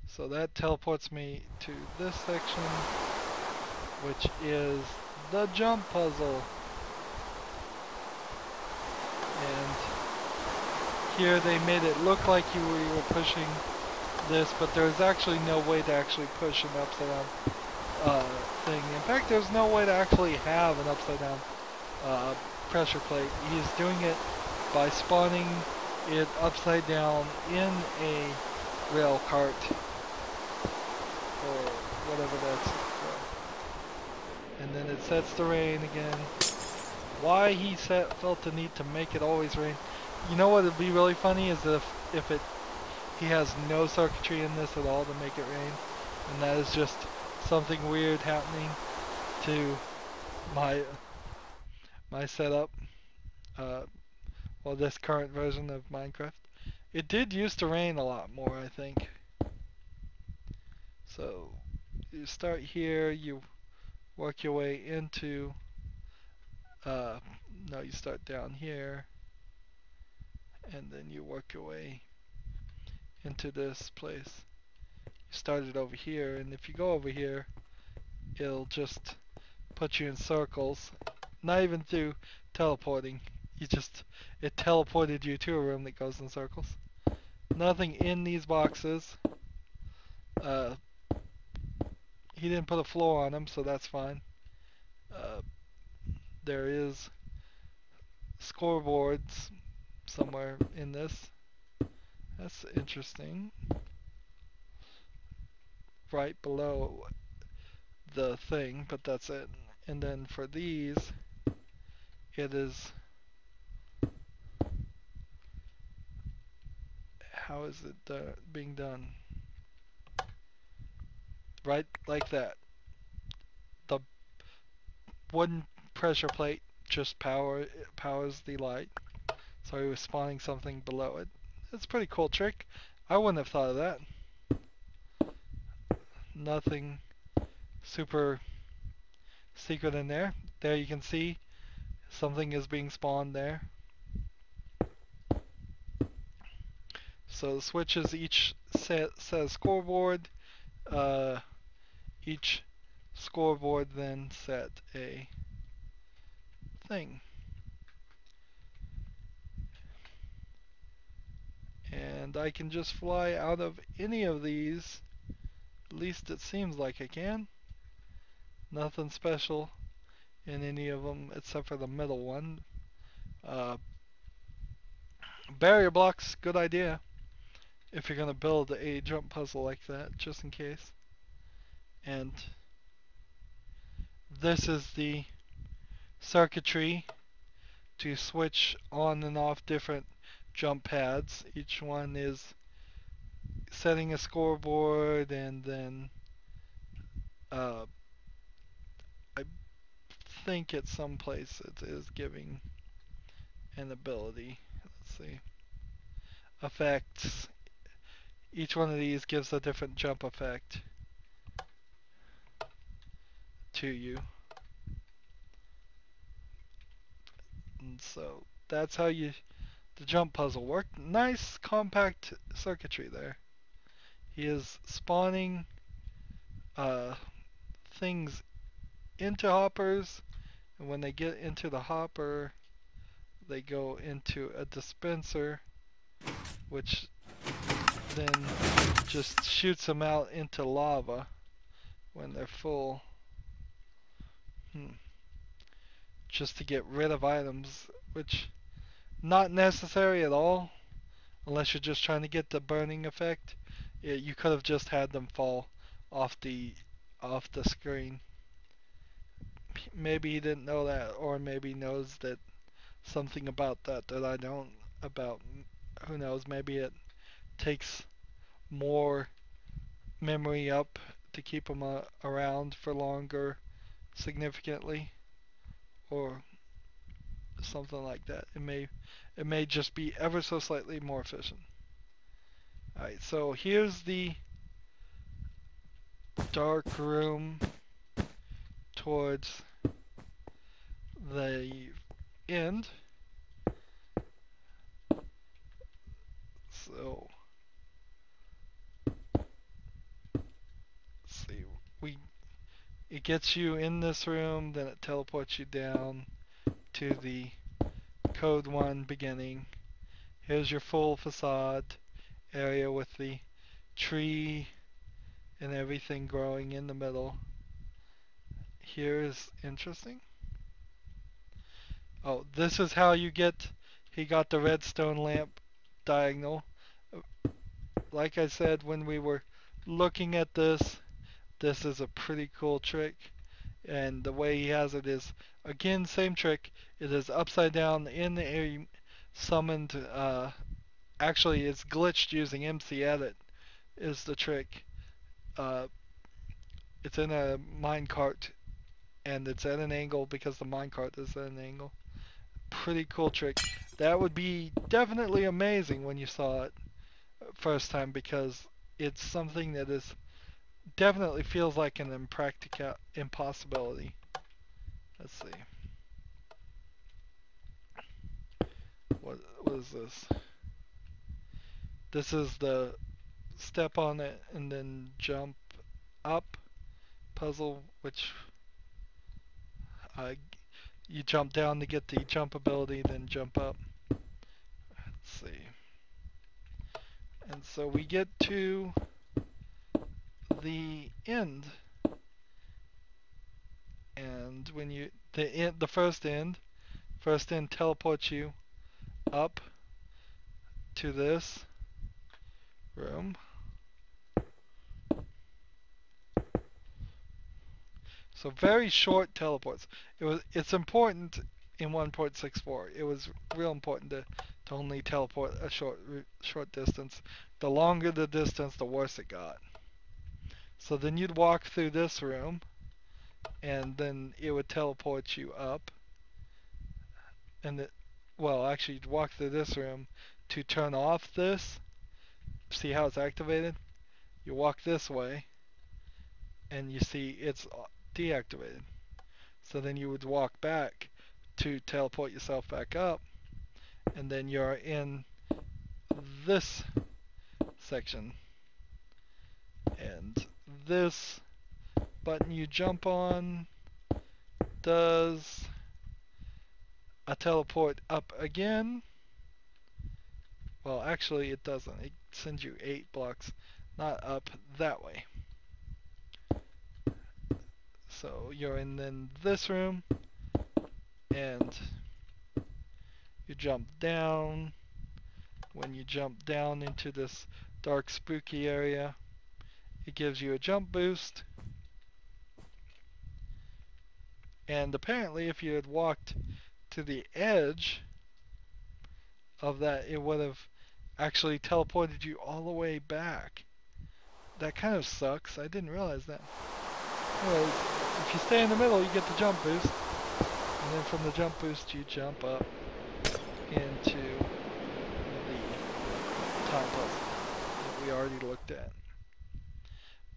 Speaker 1: So that teleports me to this section, which is the jump puzzle. And here they made it look like you were pushing this, but there's actually no way to actually push an upside down thing. In fact, there's no way to actually have an upside down pressure plate. He's doing it by spawning it upside down in a rail cart or whatever that's for. And then it sets the rain again. Why he felt the need to make it always rain. You know what would be really funny is if he has no circuitry in this at all to make it rain, and that is just something weird happening to my setup. Well, this current version of Minecraft. It did used to rain a lot more, I think. So you start here, you work your way into. No, you start down here, and then you work your way into this place. You started over here, and if you go over here, it'll just put you in circles. Not even through teleporting. It teleported you to a room that goes in circles. Nothing in these boxes. He didn't put a floor on them, so that's fine. There is scoreboards somewhere in this. That's interesting. Right below the thing, but that's it. And then for these, it is... How is it being done? Right like that. The wooden pressure plate just powers the light. So he was spawning something below it. It's a pretty cool trick. I wouldn't have thought of that. Nothing super secret in there. There you can see something is being spawned there. So the switches each set a scoreboard. Each scoreboard then set a thing. And I can just fly out of any of these. At least it seems like I can. Nothing special in any of them except for the middle one. Barrier blocks, good idea if you're going to build a jump puzzle like that, just in case. And this is the circuitry to switch on and off different jump pads. Each one is setting a scoreboard, and then I think at some place it is giving an ability. Let's see. Effects. Each one of these gives a different jump effect to you. And so that's how the jump puzzle worked. Nice compact circuitry there. He is spawning things into hoppers, and when they get into the hopper, they go into a dispenser, which then just shoots them out into lava when they're full. Just to get rid of items, which not necessary at all, unless you're just trying to get the burning effect. You could have just had them fall off the screen. Maybe he didn't know that, or maybe he knows that something about that I don't about. Who knows? Maybe it takes more memory up to keep them around for longer, significantly, or something like that. It may just be ever so slightly more efficient. Alright, so here's the dark room towards the end. So let's see, it gets you in this room, then it teleports you down to the code 1 beginning. Here's your full facade area with the tree and everything growing in the middle. Here's interesting. Oh, this is how you get, he got the redstone lamp diagonal. Like I said when we were looking at this, this is a pretty cool trick. And the way he has it is, again, same trick. It is upside down in the area summoned. Actually, it's glitched using MC Edit is the trick. It's in a minecart, and it's at an angle because the minecart is at an angle. Pretty cool trick. That would be definitely amazing when you saw it first time, because it's something that is definitely feels like an impossibility. Let's see. What is this? This is the step on it and then jump up puzzle, which you jump down to get the jump ability, then jump up. Let's see. And so we get to the end, and when you the first end teleports you up to this room. So very short teleports. It's important in 1.64. It was real important to only teleport a short distance. The longer the distance, the worse it got. So then you'd walk through this room, and then it would teleport you up. And well, actually, you'd walk through this room to turn off this. See how it's activated? You walk this way, and you see it's deactivated. So then you would walk back to teleport yourself back up, and then you're in this section. And this button you jump on does a teleport up again. Well, actually it doesn't. It sends you 8 blocks, not up that way. So you're in then this room, and you jump down. When you jump down into this dark spooky area, it gives you a jump boost. And apparently if you had walked to the edge of that, it would have actually teleported you all the way back. That kind of sucks. I didn't realize that. Anyways, if you stay in the middle, you get the jump boost. And then from the jump boost, you jump up into the time puzzle that we already looked at.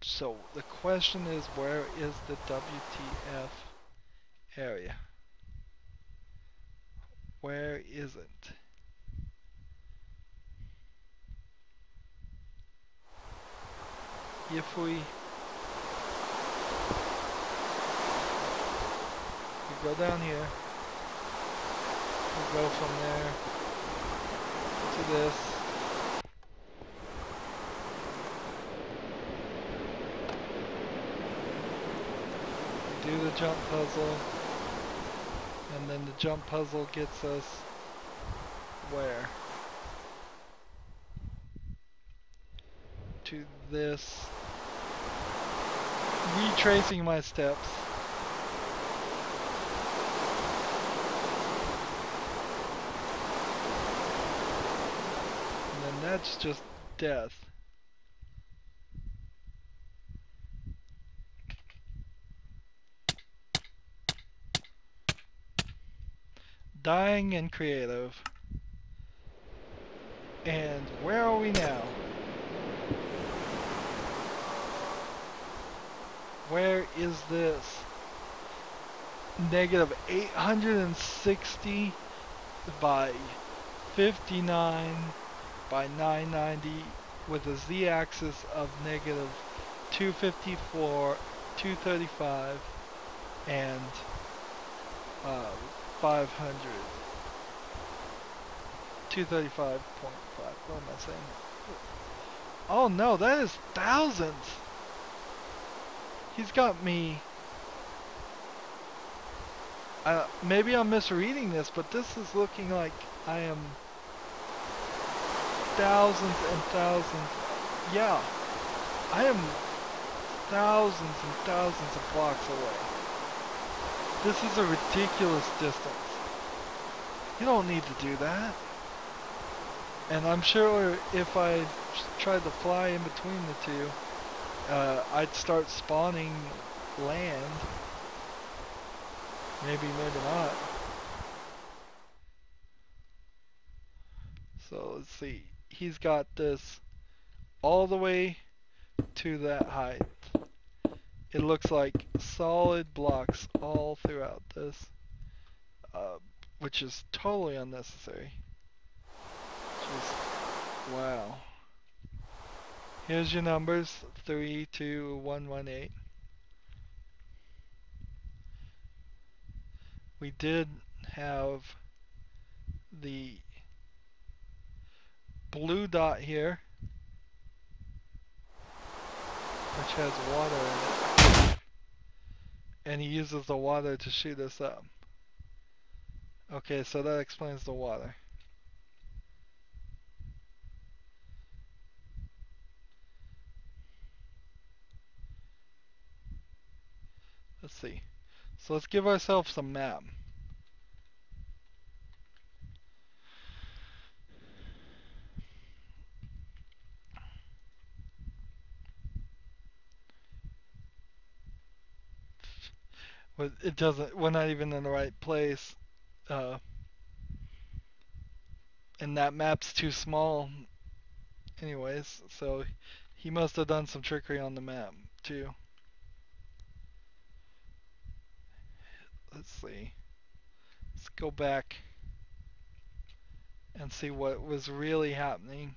Speaker 1: So the question is, where is the WTF area? Where is it? If we go down here, we go from there to this. We do the jump puzzle, and then the jump puzzle gets us where? To this. Retracing my steps. And then that's just death. Dying and creative. And where are we now? Where is this? negative 860 by 59 by 990 with a z-axis of negative 254, 235, and 500. 235.5. What am I saying? Oh no, that is thousands. He's got me. Maybe I'm misreading this, but this is looking like I am thousands and thousands. Yeah, I am thousands and thousands of blocks away. This is a ridiculous distance. You don't need to do that. And I'm sure if I tried to fly in between the two, I'd start spawning land. Maybe, maybe not. So let's see. He's got this all the way to that height. It looks like solid blocks all throughout this, which is totally unnecessary. Just, wow. Here's your numbers, 32118. We did have the blue dot here, which has water in it, and he uses the water to shoot us up. Okay, so that explains the water. Let's see. So let's give ourselves a map. It doesn't, we're not even in the right place. And that map's too small anyways, so he must have done some trickery on the map too. Let's see. Let's go back and see what was really happening.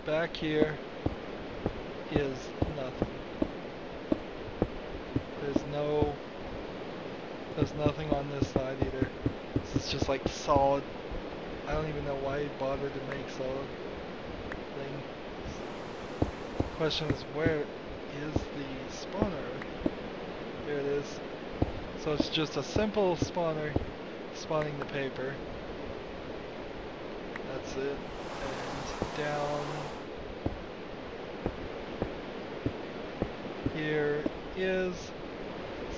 Speaker 1: Back here is nothing. There's nothing on this side either. This is just like solid. I don't even know why he bothered to make solid thing. The question is, where is the spawner? Here it is. So it's just a simple spawner spawning the paper. That's it. And down here is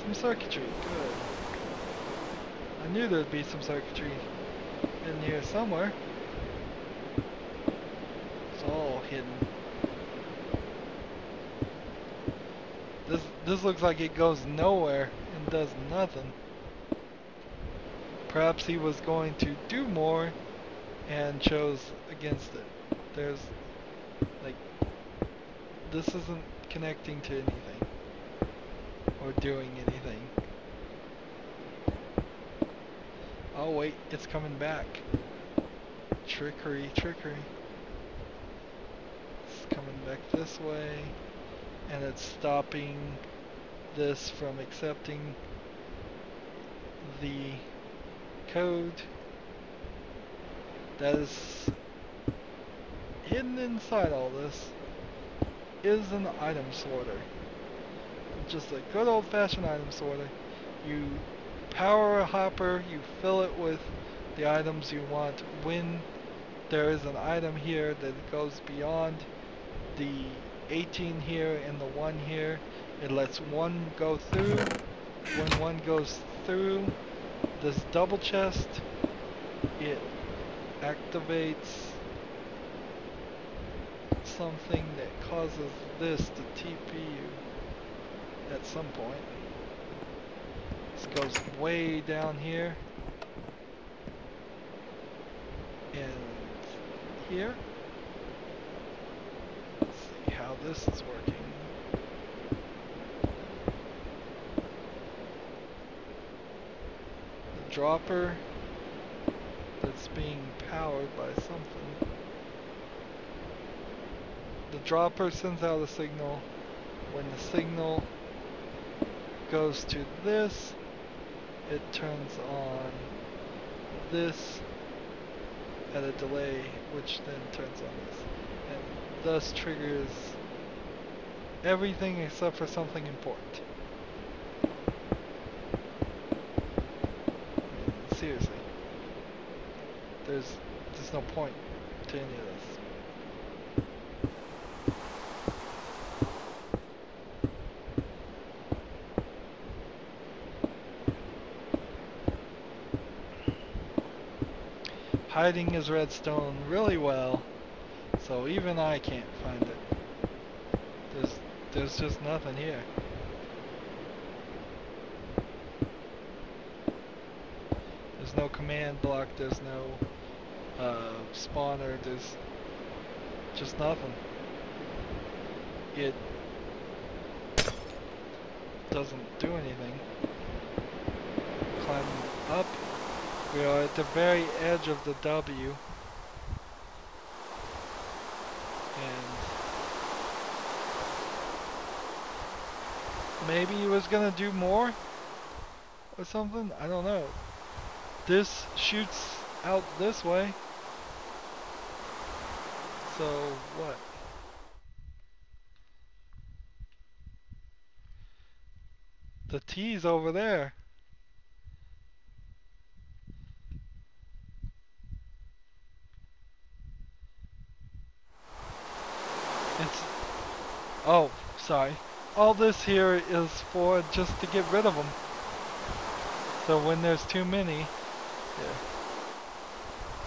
Speaker 1: some circuitry. Good. I knew there'd be some circuitry in here somewhere. It's all hidden. This looks like it goes nowhere and does nothing. Perhaps he was going to do more and chose against it. There's like, this isn't connecting to anything or doing anything. Oh wait, it's coming back. Trickery, trickery. It's coming back this way, and it's stopping this from accepting the code that is hidden inside all this is an item sorter. Just a good old-fashioned item sorter. You power a hopper, you fill it with the items you want. When there is an item here that goes beyond the 18 here and the 1 here, it lets 1 go through. When 1 goes through this double chest, it activates something that causes this to TP you at some point. This goes way down here and here. Let's see how this is working. dropper that's being powered by something. The dropper sends out a signal. When the signal goes to this, it turns on this at a delay, which then turns on this, and thus triggers everything except for something important. Seriously, there's no point to any of this. Hiding his redstone really well, so even I can't find it. There's just nothing here. There's no command block, there's no spawner, there's just nothing. It doesn't do anything. Climbing up. We are at the very edge of the W. And maybe he was gonna do more or something? I don't know. This shoots out this way. So what? The T's over there. Oh, sorry. All this here is for just to get rid of them. So when there's too many, yeah.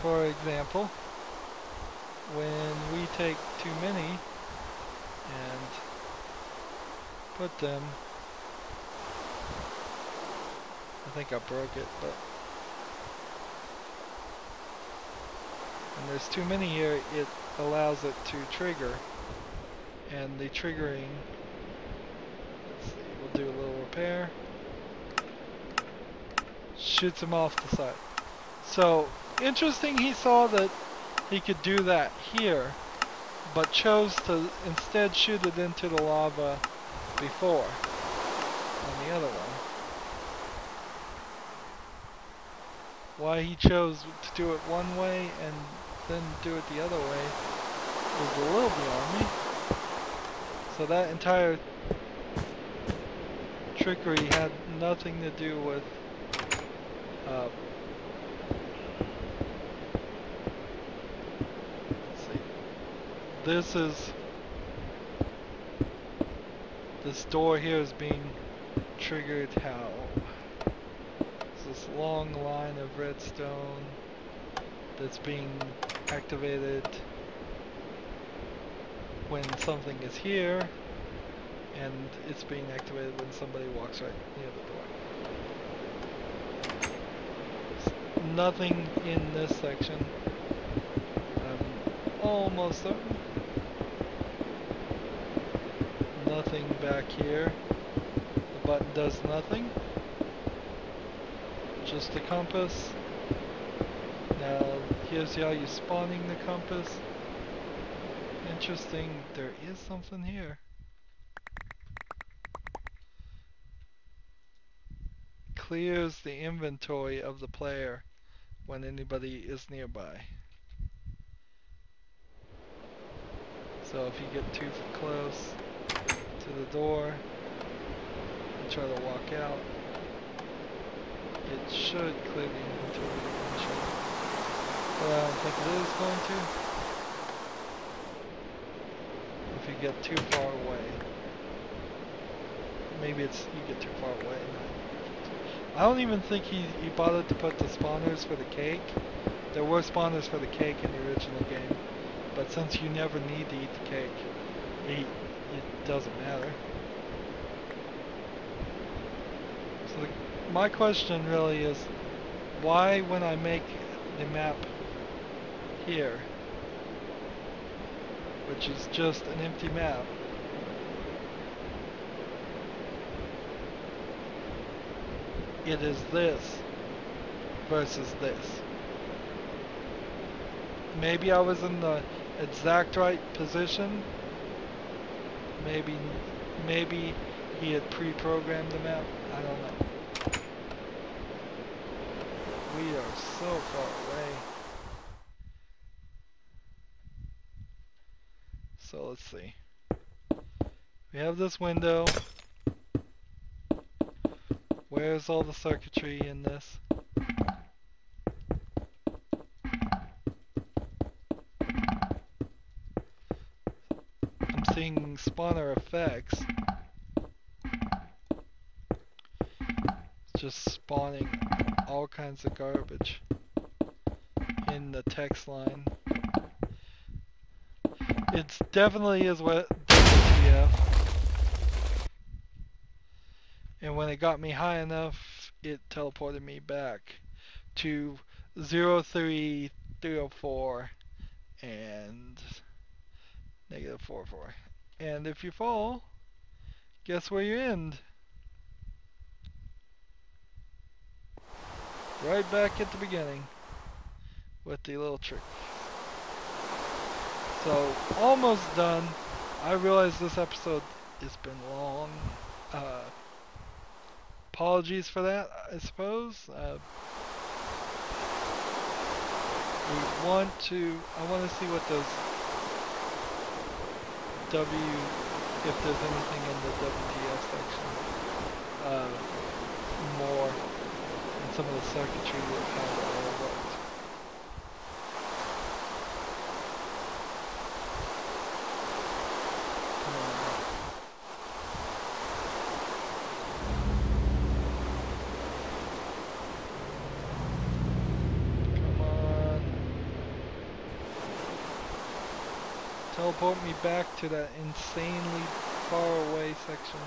Speaker 1: For example, when we take too many and put them, I think I broke it, but when there's too many here, it allows it to trigger. And the triggering, let's see, we'll do a little repair. Shoots him off the side. So, interesting he saw that he could do that here, but chose to instead shoot it into the lava before, on the other one. Why he chose to do it one way and then do it the other way is a little beyond me. So that entire trickery had nothing to do with let's see. This door here is being triggered how? It's this long line of redstone that's being activated when something is here, and it's being activated when somebody walks right near the door. There's nothing in this section. I'm almost certain. Nothing back here. The button does nothing. Just the compass. Now, here's how you're spawning the compass. Interesting, there is something here. Clears the inventory of the player when anybody is nearby. So if you get too close to the door and try to walk out, it should clear the inventory eventually. But I don't think it is going to. If you get too far away. Maybe it's you get too far away. I don't even think he bothered to put the spawners for the cake. There were spawners for the cake in the original game, but since you never need to eat the cake, it doesn't matter. So my question really is, why when I make the map here, which is just an empty map, it is this. versus this. Maybe I was in the exact right position. Maybe he had pre-programmed the map. I don't know. We are so far away. So let's see. We have this window. Where's all the circuitry in this? I'm seeing spawner effects. Just spawning all kinds of garbage in the text line. It definitely is what WTF. And when it got me high enough, it teleported me back to 03304 and -44. And if you fall, guess where you end? Right back at the beginning with the little trick. So, almost done. I realize this episode has been long. Apologies for that, I suppose. I want to see what those if there's anything in the WTF section. More in some of the circuitry that how it all works. Teleport me back to that insanely far away section.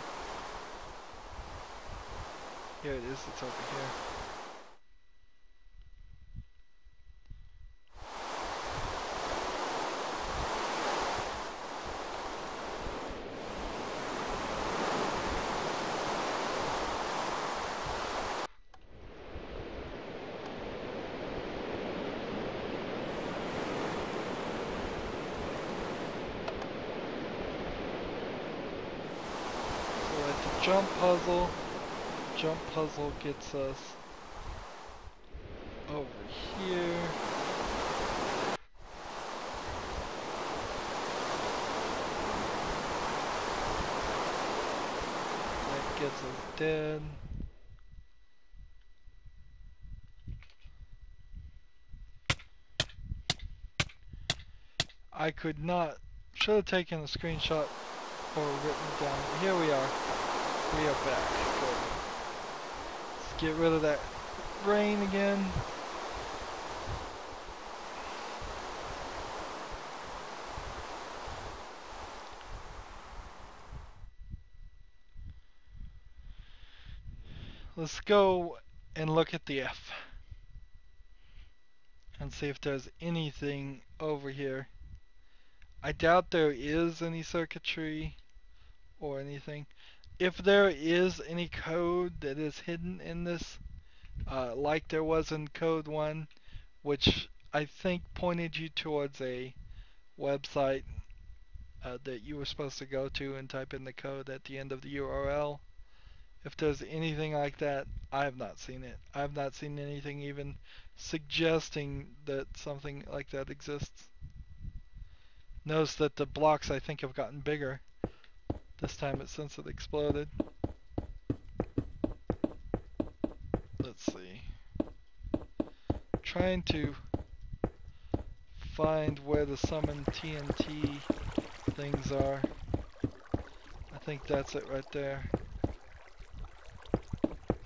Speaker 1: Here it is, it's over here. Jump puzzle gets us over here. That gets us dead. I could not, should have taken a screenshot or written it down. Here we are. We are back. Good. Let's get rid of that rain again. Let's go and look at the F and see if there's anything over here. I doubt there is any circuitry or anything. If there is any code that is hidden in this, like there was in code 1, which I think pointed you towards a website that you were supposed to go to and type in the code at the end of the URL. If there's anything like that, I have not seen it. I have not seen anything even suggesting that something like that exists. Notice that the blocks I think have gotten bigger this time since it exploded. Let's see. Trying to find where the summon TNT things are. I think that's it right there.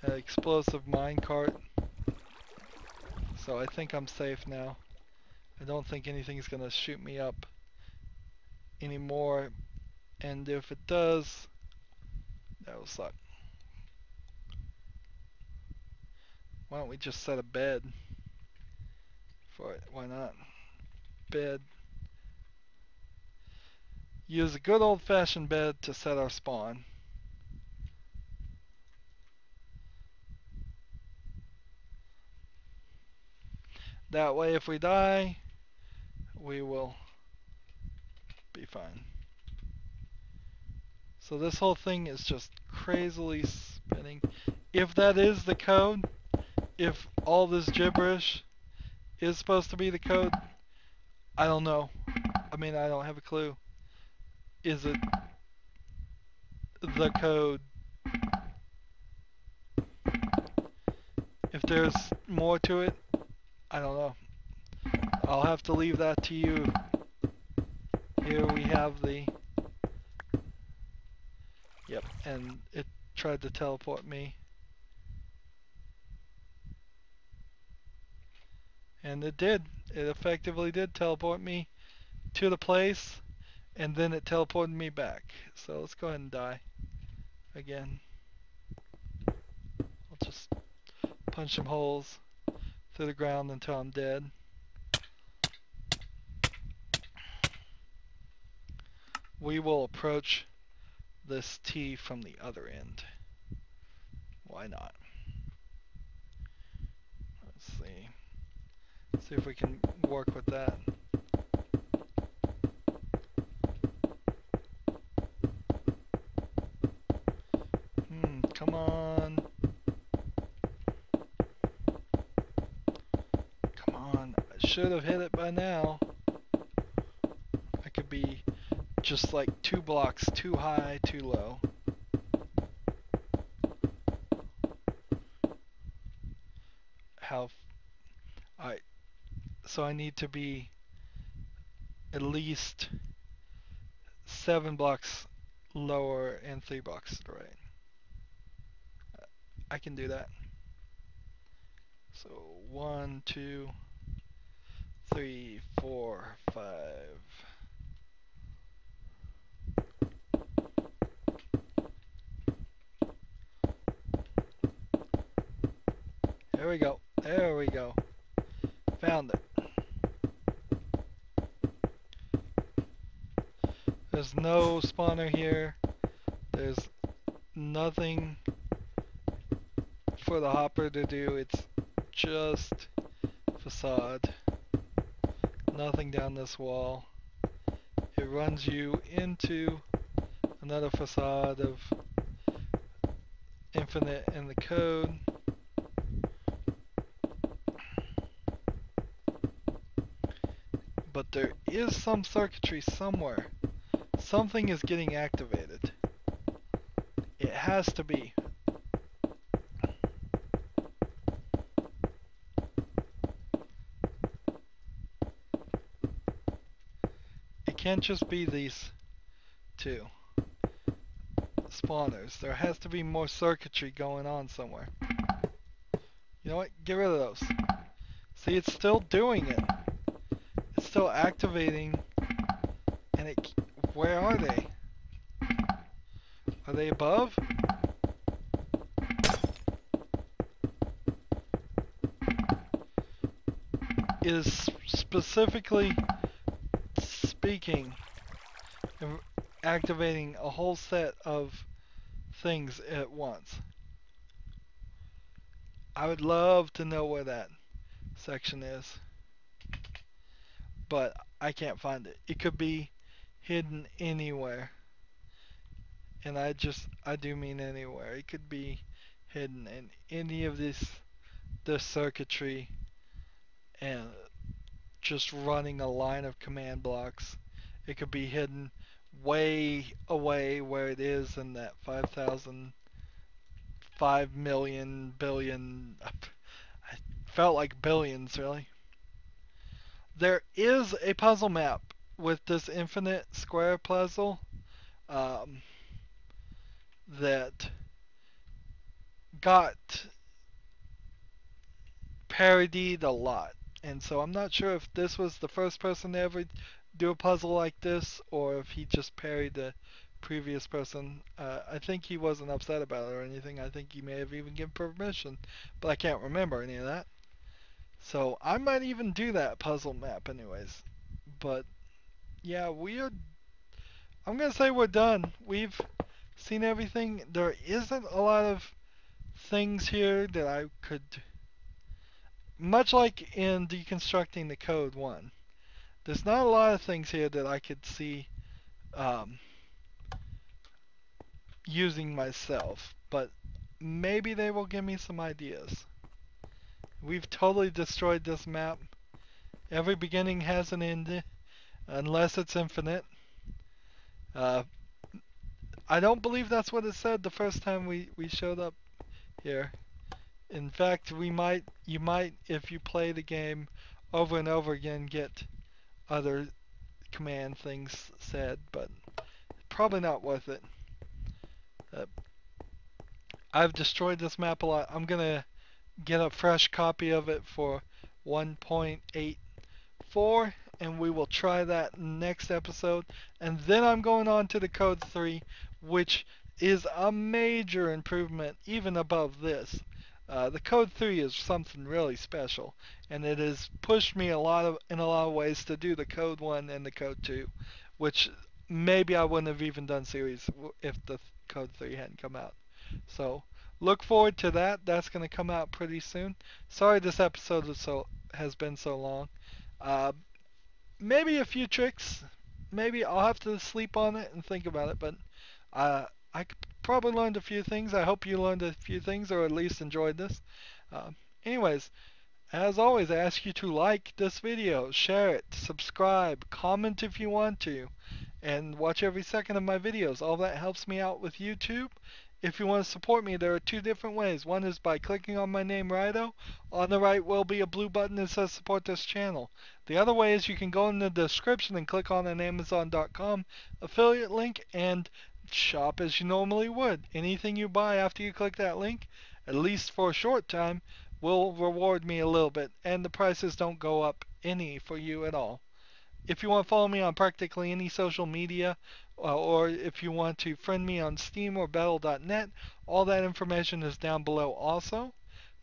Speaker 1: An explosive minecart. So I think I'm safe now. I don't think anything's gonna shoot me up anymore. And if it does, that will suck. Why don't we just set a bed for it? Why not? Bed. Use a good old-fashioned bed to set our spawn. That way if we die, we will be fine. So this whole thing is just crazily spinning. If that is the code, if all this gibberish is supposed to be the code, I don't know. I mean, I don't have a clue. Is it the code? If there's more to it, I don't know. I'll have to leave that to you. Here we have the... Yep, and it tried to teleport me. And it did. It effectively did teleport me to the place, and then it teleported me back. So let's go ahead and die again. I'll just punch some holes through the ground until I'm dead. We will approach this T from the other end. Why not? Let's see. See if we can work with that. Come on. Come on. I should have hit it by now. I could be just like 2 blocks too high, too low. Alright. So I need to be at least 7 blocks lower and 3 blocks to the right. I can do that. So 1, 2, 3, 4, 5. There we go. There we go. Found it. There's no spawner here. There's nothing for the hopper to do. It's just facade. Nothing down this wall. It runs you into another facade of infinite in the code. But there is some circuitry somewhere. Something is getting activated. It has to be. It can't just be these two spawners. There has to be more circuitry going on somewhere. You know what? Get rid of those. See, it's still doing it. It's still activating. And it... Where are they? Are they above? Is specifically speaking and activating a whole set of things at once. I would love to know where that section is, but I can't find it. It could be hidden anywhere, and I do mean anywhere. It could be hidden in any of this circuitry and just running a line of command blocks. It could be hidden way away where it is in that 5,000, 5 million, billion. I felt like billions, really. There is a puzzle map with this infinite square puzzle that got parodied a lot. And so I'm not sure if this was the first person to ever do a puzzle like this, or if he just parried the previous person. I think he wasn't upset about it or anything. I think he may have even given permission, but I can't remember any of that. So I might even do that puzzle map anyways. But yeah, I'm gonna say we're done. We've seen everything. There isn't a lot of things here that I could much like in deconstructing the code one, there's not a lot of things here that I could see um, using myself, but maybe they will give me some ideas. We've totally destroyed this map. Every beginning has an end, unless it's infinite. Uh, I don't believe that's what it said the first time we showed up here. In fact, you might, if you play the game over and over again, get other command things said, but probably not worth it. Uh, I've destroyed this map a lot. I'm gonna get a fresh copy of it for 1.84, and we will try that next episode. And then I'm going on to the Code 3, which is a major improvement even above this. The Code 3 is something really special, and it has pushed me in a lot of ways to do the Code 1 and the Code 2, which maybe I wouldn't have even done series if the Code 3 hadn't come out. So look forward to that. That's going to come out pretty soon. Sorry this episode has been so long. Uh, Maybe a few tricks. Maybe I'll have to sleep on it and think about it, but I probably learned a few things. I hope you learned a few things, or at least enjoyed this. Uh, Anyways, as always, I ask you to like this video, share it, subscribe, comment if you want to, and watch every second of my videos. All that helps me out with YouTube. If you want to support me, there are two different ways. One is by clicking on my name, Rydo. On the right will be a blue button that says support this channel. The other way is you can go in the description and click on an Amazon.com affiliate link and shop as you normally would. Anything you buy after you click that link, at least for a short time, will reward me a little bit, and the prices don't go up any for you at all. If you want to follow me on practically any social media, or if you want to friend me on Steam or Battle.net, all that information is down below also.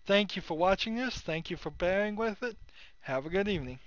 Speaker 1: Thank you for watching this. Thank you for bearing with it. Have a good evening.